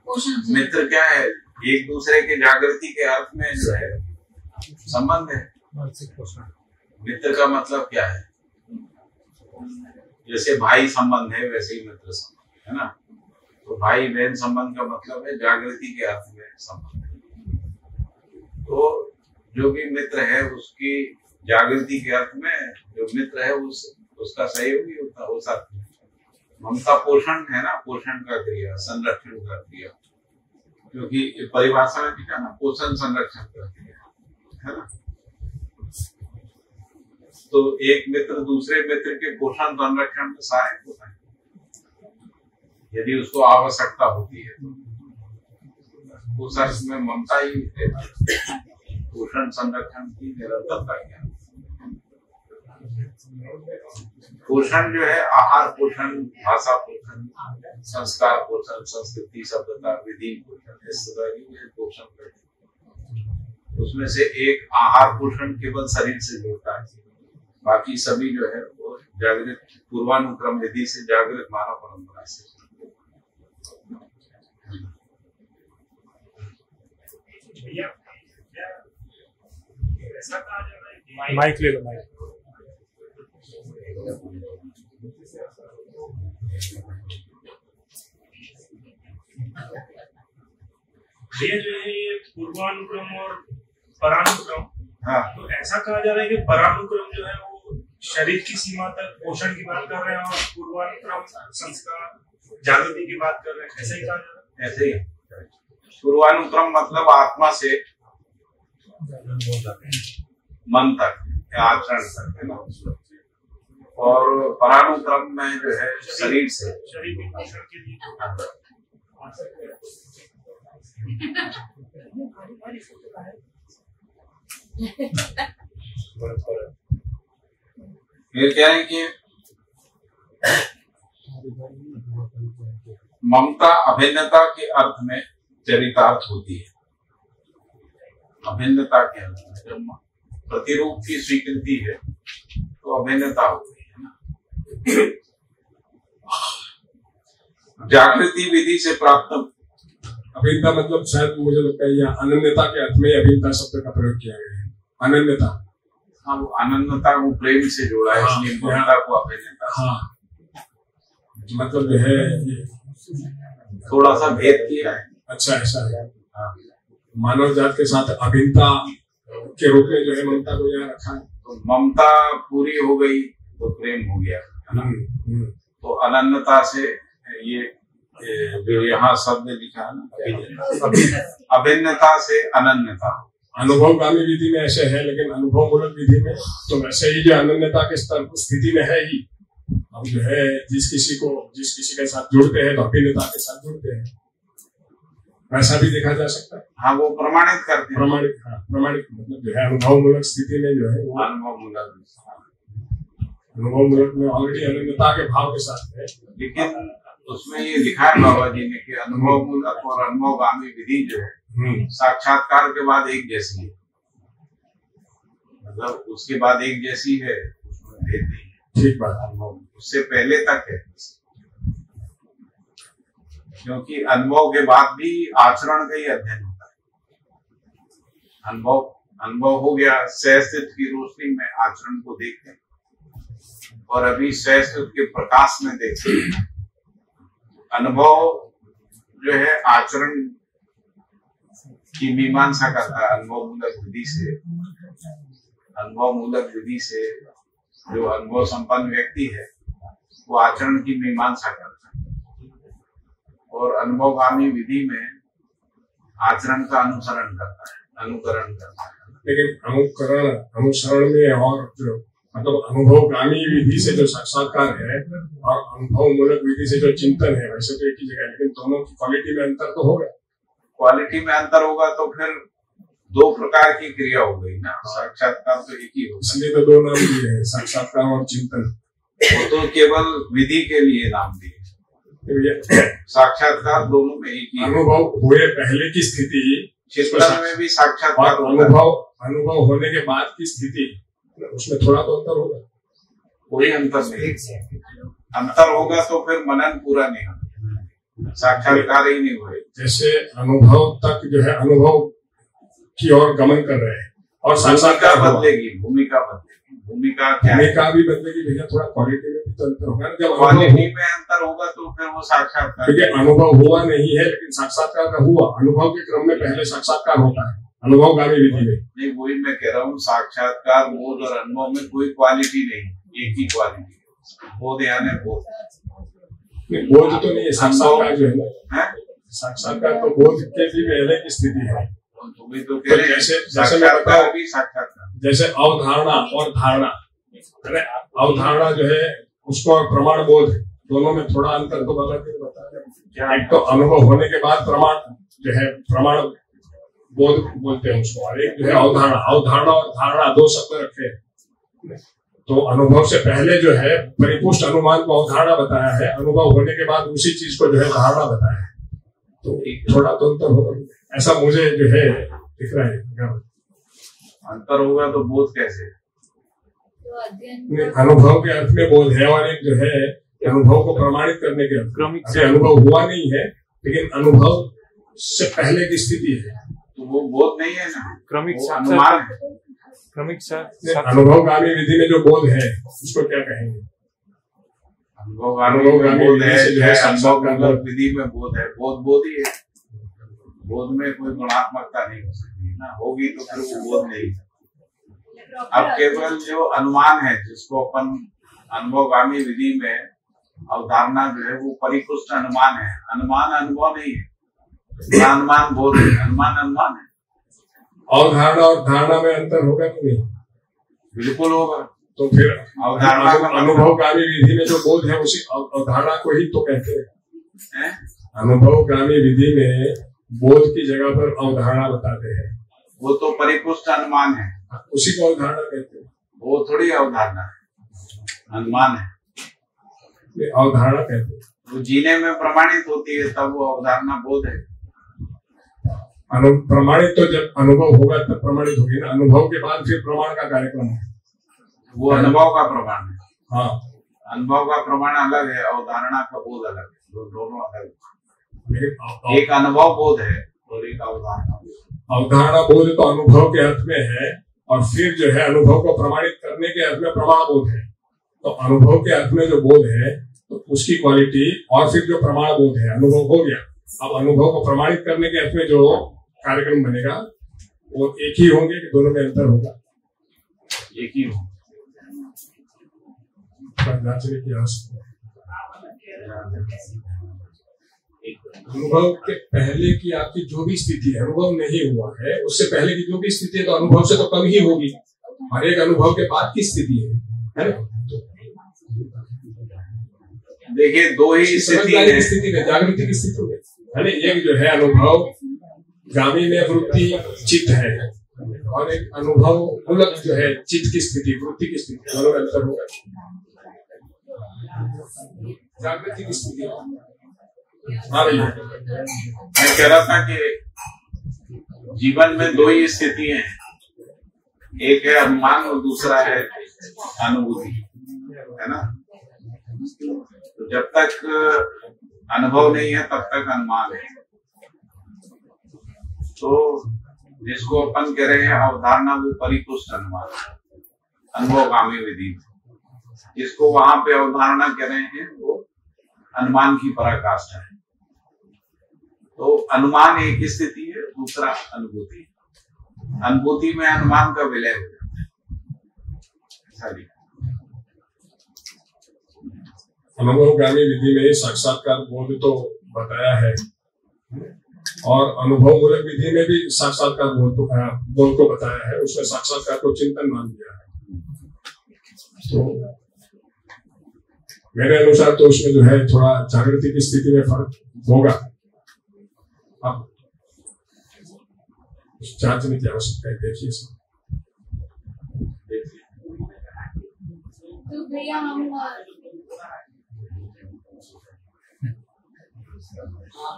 पोषण मित्र क्या है? एक दूसरे के जागृति के अर्थ में जो है संबंध है। मित्र का मतलब क्या है? जैसे भाई संबंध है वैसे ही मित्र संबंध है ना। तो भाई बहन संबंध का मतलब है जागृति के अर्थ में संबंध है। तो जो भी मित्र है उसकी जागृति के अर्थ में जो मित्र है उसका सहयोगी होता हो सकता है। ममता पोषण है ना, पोषण का क्रिया, संरक्षण का क्रिया, क्योंकि परिभाषा में लिखा ना पोषण संरक्षण का क्रिया है ना। तो एक मित्र दूसरे मित्र के पोषण संरक्षण में सहायक होता है यदि उसको आवश्यकता होती है। उस अर्थ में ममता ही पोषण संरक्षण की निरंतरता क्या। पोषण जो है आहार पोषण, भाषा पोषण, संस्कार पोषण, संस्कृति सभ्यता विधि पोषण, इस तरह की पोषण करते हैं। उसमें से एक आहार पोषण केवल शरीर से जुड़ता है, बाकी सभी जो है वो जागृत पूर्वानुक्रम विधि से जागृत मानव परंपरा से। माइक ले लो, माइक। ये जो है ये पूर्वानुक्रम और परानुक्रम, तो ऐसा कहा जा रहा है कि परानुक्रम जो है वो शरीर की सीमा तक पोषण की बात कर रहे हैं और पूर्वानुक्रम संस्कार जागृति की बात कर रहे हैं, ऐसा ही कहा जा रहा है। ऐसे ही पूर्वानुक्रम मतलब आत्मा से मन तक आचरण तक है ना, और परानुक्रम में जो है शरीर से फिर क्या है कि ममता अभिन्नता के अर्थ में चरितार्थ होती है। अभिन्नता के अर्थ में जब प्रतिरूप की स्वीकृति है तो अभिन्नता होती है ना। जागृति विधि से प्राप्त अभिन्नता मतलब शायद मुझे लगता है यह अनन्यता के अर्थ में अभिन्नता शब्द का प्रयोग किया गया है। अनन्यता, हाँ, वो अनन्यता को प्रेम से जोड़ा है, इसलिए ममता को अभिन्नता। हाँ, मतलब जो है थोड़ा सा भेद किया है। अच्छा, ऐसा है। हाँ। मानव जात के साथ अभिन्नता के रूप में जो है ममता को यहाँ रखा है। तो ममता पूरी हो गई तो प्रेम हो गया, है ना। तो अनन्यता से ये जो यहाँ शब्द लिखा है ना, अभिन्नता से अनन्यता। अनुभवगामी विधि में ऐसे है, लेकिन अनुभव मूलक विधि में तो वैसे ही जो अनन्यता के स्तर स्थिति में है ही। हम जो है जिस किसी के साथ जुड़ते हैं तो अभिन्नता के साथ जुड़ते हैं, वैसा भी देखा जा सकता है। हाँ, वो प्रमाणित करते हैं। प्रमाणिक मतलब जो है अनुभव मूलक स्थिति में जो है वो अनुभव मूलक में ऑलरेडी अनन्यता के भाव के साथ है। लेकिन उसमें ये लिखा है बाबा जी ने कि अनुभव मूलक और अनुभवगामी विधि जो है साक्षात्कार के बाद एक जैसी है, मतलब उसके बाद एक जैसी है, उसमें भेद नहीं है। ठीक बात। अनुभव उससे पहले तक है, क्योंकि अनुभव के बाद भी आचरण का ही अध्ययन होता है। अनुभव हो गया, सहस्तित्व की रोशनी में आचरण को देखते हैं, और अभी सहस्तित्व के प्रकाश में देखते हैं। अनुभव जो है आचरण की मीमांसा करता है अनुभव मूलक विधि से। अनुभव मूलक विधि से जो अनुभव संपन्न व्यक्ति है वो आचरण की मीमांसा करता है, और अनुभवगामी विधि में आचरण का अनुसरण करता है, अनुकरण करता है। लेकिन अनुसरण में और जो मतलब अनुभवगामी विधि से जो साक्षात्कार है और अनुभव मूलक विधि से जो चिंतन है, वैसे तो एक ही जगह, लेकिन दोनों की क्वालिटी में अंतर तो होगा। क्वालिटी में अंतर होगा तो फिर दो प्रकार की क्रिया हो गई ना, साक्षात्कार तो एक ही होगा। इसलिए तो दो नाम दिए हैं, साक्षात्कार और चिंतन। वो तो केवल विधि के लिए नाम दिए, साक्षात्कार दोनों में एक ही। अनुभव हुए पहले की स्थिति, चिंतन में भी साक्षात्कार, अनुभव होने के बाद की स्थिति, उसमें थोड़ा तो अंतर होगा। कोई अंतर नहीं, अंतर होगा तो फिर मनन पूरा नहीं होगा, साक्षात्कार ही नहीं हुए। जैसे अनुभव तक जो है अनुभव की ओर गमन कर रहे हैं, और साक्षात्कार बदलेगी, भूमिका बदलेगी। भूमिका भी बदलेगी भैया, थोड़ा क्वालिटी में भी तो अंतर होगा। जब क्वालिटी में अंतर होगा तो फिर वो साक्षात्कार, क्योंकि अनुभव हुआ नहीं है लेकिन साक्षात्कार का हुआ। अनुभव के क्रम में पहले साक्षात्कार होता है अनुभवगामी विधि में। नहीं, वही मैं कह रहा हूँ, साक्षात्कार बोध और अनुभव में कोई क्वालिटी नहीं, एक ही क्वालिटी है। बोध यानी बोध तो नहीं है, साक्षात्कार जो है साक्षात्कार तो बोध के भी पहले की स्थिति है। तो जैसे मैं बताऊं, जैसे अवधारणा और धारणा, अवधारणा जो है उसको और प्रमाण बोध दोनों में थोड़ा अंतर तो बताया। एक तो अनुभव होने के बाद प्रमाण जो है प्रमाण बोध बोलते हैं उसको, और एक जो है अवधारणा और धारणा दो शब्द रखे हैं। तो अनुभव से पहले जो है परिपुष्ट अनुमान को अवधारणा बताया है, अनुभव होने के बाद उसी चीज को जो है धारणा बताया है। तो थोड़ा तो अंतर होगा, ऐसा मुझे जो है दिख रहा है। अंतर होगा तो बोध कैसे? अनुभव के अर्थ में बोध है, और एक जो है अनुभव को प्रमाणित करने के अर्थ। अनुभव हुआ नहीं है लेकिन अनुभव से पहले की स्थिति है, तो वो बोध नहीं है ना, क्रमिक अनुमान है। क्रमिक अनुभवगामी विधि में जो बोध है उसको क्या कहेंगे? अनुभवगामी बोध है, अनुभव विधि में बोध है, बोध ही है। बोध में कोई गुणात्मकता नहीं हो सकती ना, होगी तो फिर वो बोध नहीं है। अब केवल जो अनुमान है, जिसको अपन अनुभवगामी विधि में अवधारणा जो है वो परिपुष्ट अनुमान है। अनुमान अनुभव नहीं है, अनुमान बोध है, अनुमान है। अवधारणा और धारणा में अंतर होगा कि नहीं? बिल्कुल होगा। तो फिर अवधारणा अनुभवगामी विधि में जो बोध है उसी अवधारणा को ही तो कहते हैं। अनुभवगामी विधि में बोध की जगह पर अवधारणा बताते हैं। वो तो परिपुष्ट अनुमान है, उसी को अवधारणा कहते हैं। वो थोड़ी अवधारणा है, अनुमान है। अवधारणा कहते हैं वो जीने में प्रमाणित होती है, तब वो अवधारणा बोध है। प्रमाणित तो जब अनुभव होगा तब प्रमाणित होगी ना। अनुभव के बाद फिर प्रमाण का कार्यक्रम है। वो अनुभव का प्रमाण है। हाँ, अनुभव का प्रमाण अलग है, अवधारणा का बोध अलग है, दोनों अलग है। एक अनुभव बोध है और एक अवधारणा। अवधारणा बोध तो अनुभव के अर्थ में है, और फिर जो है अनुभव को प्रमाणित करने के अर्थ में प्रमाण बोध है। तो अनुभव के अर्थ में जो बोध है तो उसकी क्वालिटी, और फिर जो प्रमाण बोध है, अनुभव हो गया। अब अनुभव को प्रमाणित करने के अर्थ में जो कार्यक्रम बनेगा वो एक ही होंगे कि दोनों में अंतर होगा? एक ही होगा। अनुभव के पहले की आपकी जो भी स्थिति है, अनुभव नहीं हुआ है, उससे पहले की जो भी स्थिति है तो अनुभव से तो कम ही होगी, और एक अनुभव के बाद की स्थिति है ना? देखिए दो ही स्थिति है, जागृति की स्थिति है ना। एक जो है अनुभव गामी में वृत्ति चित्त है, और एक अनुभव मूलक जो है चित्त की स्थिति, वृत्ति की स्थिति, दोनों में अंतर होगा। जागृति की स्थिति मैं कह रहा था कि जीवन में दो ही स्थिति हैं, एक है अनुमान और दूसरा है अनुभूति, है ना। तो जब तक अनुभव नहीं है तब तक अनुमान है। तो जिसको अपन कह रहे हैं अवधारणा, वो परिपुष्ट अनुमान, अनुभवगामी विधि। जिसको वहां पे अवधारणा कह रहे हैं वो अनुमान की पराकाष्ठा है। तो अनुमान एक स्थिति है, दूसरा अनुभूति। अनुभूति में अनुमान का विलय हो जाता है। अनुभवगामी विधि में साक्षात्कार बोध तो बताया है, और अनुभव मूलक विधि में भी साक्षात्कार बोध को बताया है। उसमें साक्षात्कार को चिंतन मान दिया है। तो मेरे अनुसार तो उसमें जो है थोड़ा जागृति की स्थिति में फर्क होगा। अब जांचने की आवश्यकता है, देखिए। तो भैया हम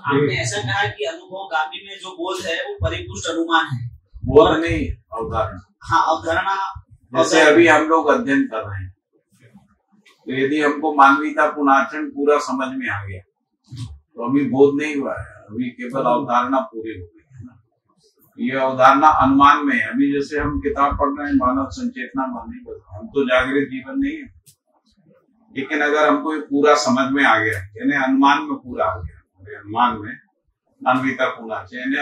आपने ऐसा कहा कि अनुभवगामी में जो बोध है वो परिपुष्ट अनुमान है, बोध नहीं अवधारणा। हाँ, अवधारणा। जैसे अभी हम लोग अध्ययन कर रहे हैं, तो यदि हमको मानवीयता पुनर्चन पूरा समझ में आ गया तो अभी बोध नहीं हुआ है, अभी केवल अवधारणा पूरी हो गई है ना। ये अवधारणा अनुमान में है। अभी जैसे हम किताब पढ़ रहे हैं मानव संचेतना मानने को, हम तो जागृत जीवन नहीं है, लेकिन अगर हमको ये पूरा समझ में आ गया, यानी अनुमान में पूरा आ गया, अनुमान में मानवीयता पुनर्चन यानी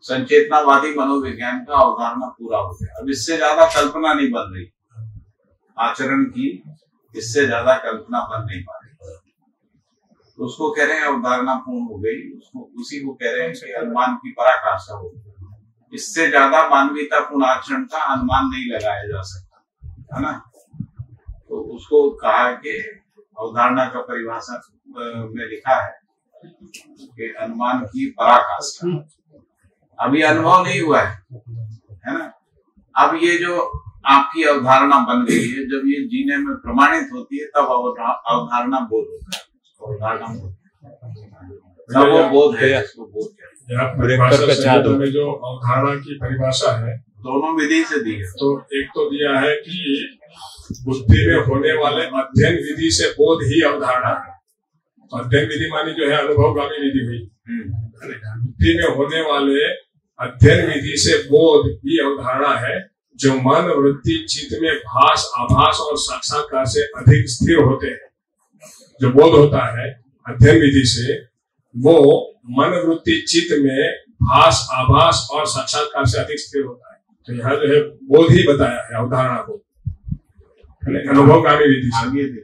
संचेतनावादी मनोविज्ञान का अवधारणा पूरा हो गया। अब इससे ज्यादा कल्पना नहीं बन रही आचरण की, इससे ज्यादा कल्पना बन नहीं पा रही। तो उसको कह रहे हैं अवधारणा पूर्ण हो गई, उसको उसी को कह रहे हैं कि अनुमान की पराकाष्ठा हो गई। इससे ज्यादा मानवीयता पूर्ण आचरण का अनुमान नहीं लगाया जा सकता, है ना। तो उसको कहा कि अवधारणा का परिभाषा में लिखा है कि अनुमान की पराकाष्ठा। अभी अनुभव नहीं हुआ है ना। अब ये जो आपकी अवधारणा बन गई है, जब ये जीने में प्रमाणित होती है तब अवधारणा बोध होता है। अवधारणा तब वो बोध है, इसको बोध में जो अवधारणा की परिभाषा है दोनों विधि से दी है। तो एक तो दिया है कि बुद्धि में होने वाले अध्ययन विधि से बोध ही अवधारणा है। अध्ययन विधि मानी जो है अनुभवगामी विधि हुई। बुद्धि में होने वाले अध्ययन विधि से बोध ही अवधारणा है, जो मन वृत्ति चित्त में भास आभास और साक्षात्कार से अधिक स्थिर होते हैं। जो बोध होता है अध्ययन विधि से, वो मन वृत्ति चित्त में भास आभास और साक्षात्कार से अधिक स्थिर होता है। तो यहाँ जो है बोध ही बताया है अवधारणा को, अनुभवगामी विधि से।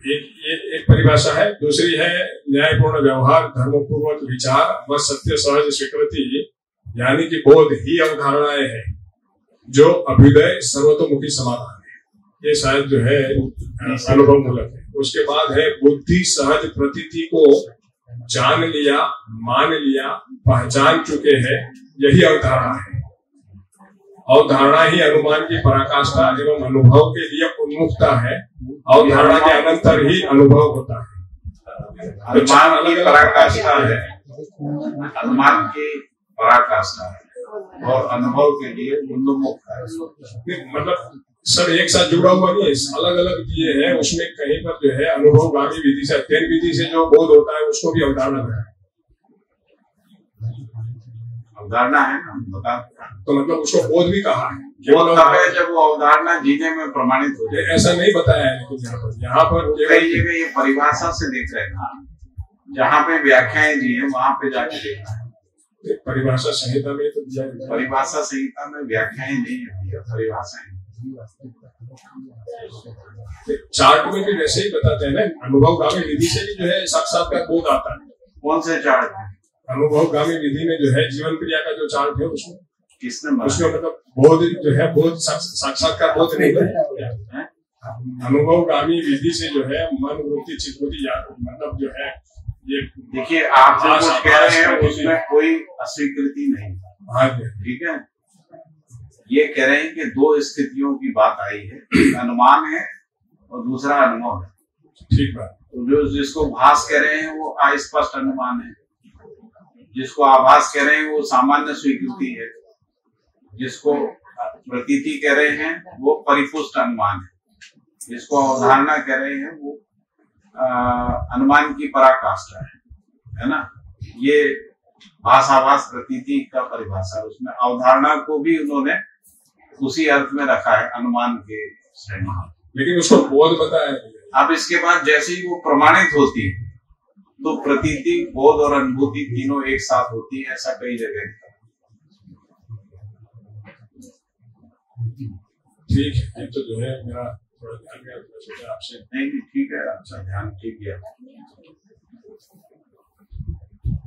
एक परिभाषा है। दूसरी है न्यायपूर्ण व्यवहार, धर्मपूर्वक विचार व सत्य सहज स्वीकृति, यानी कि बोध ही अवधारणाएं हैं जो अभ्युदय सर्वतोमुखी समाधान है। ये शायद जो है अनुभव मूलक है। उसके बाद है बुद्धि सहज प्रतीति को जान लिया, मान लिया, पहचान चुके हैं, यही अवधारणा है। अवधारणा ही अनुमान की पराकाष्ठा एवं अनुभव के लिए उन्मुखता है। अवधारणा के अनंतर ही अनुभव होता है। अनुमान की पराकाष्ठा है, अनुमान की पराकाष्ठा है और अनुभव के लिए उन्मुख है। मतलब सब एक साथ जुड़ा हुआ नहीं है, अलग अलग दिए हैं। उसमें कहीं पर जो है अनुभवगामी विधि से, अध्ययन विधि से जो बोध होता है उसको भी अवधारणा है। अवधारणा है ना, बता तो मतलब उसको बोध भी कहा है। बोध तब है जब वो अवधारणा जीने में प्रमाणित हो जाए। ऐसा नहीं बताया है लेकिन यहाँ पर कई जगह ये परिभाषा से देख रहे हैं, जहाँ पे व्याख्याएं दी है वहां पे जाके देखना है। परिभाषा संहिता में तो दिया है। परिभाषा संहिता में व्याख्याएं नहीं है, परिभाषाएं। चार्ट में भी वैसे ही बताते हैं ना, अनुभवगामी विधि से भी जो है साक्षात्कार बोध आता है। कौन से चार्ट में? अनुभवगामी विधि में जो है जीवन क्रिया का जो चार्ट है उसमें किसने उसमें मतलब बोध जो है, बोध साक्षात्कार बोध नहीं है। अनुभवगामी विधि से जो है मन वृत्ति चित्तवृत्ति मतलब जो है ये देखिए, आप जो कुछ कह रहे हैं उसमें कोई अस्वीकृति नहीं, ठीक है। ये कह रहे हैं कि दो स्थितियों की बात आई है, अनुमान है और दूसरा अनुभव है। ठीक है। तो जो जिसको भास कह रहे हैं वो अस्पष्ट अनुमान है, जिसको आभास कह रहे हैं वो सामान्य स्वीकृति है, जिसको प्रतीति कह रहे हैं वो परिपुष्ट अनुमान है, जिसको अवधारणा कह रहे हैं वो अनुमान की पराकाष्ठा है ना। ये भाषाभास प्रतीति का परिभाषा, उसमें अवधारणा को भी उन्होंने उसी अर्थ में रखा है, अनुमान के श्रेणी में। लेकिन उसको बोध बताया। अब इसके बाद जैसे ही वो प्रमाणित होती है तो प्रतीति, बोध और अनुभूति तीनों एक साथ होती है, ऐसा कई जगह। ठीक है, तो जो है मेरा थोड़ा ध्यान गया, तो सोचा आपसे। नहीं ठीक है, अच्छा ध्यान ठीक गया।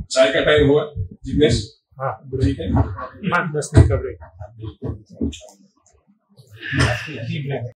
चाय का टाइम हुआ जिग्नेश? हाँ ठीक है, 10 मिनट का ब्रेक।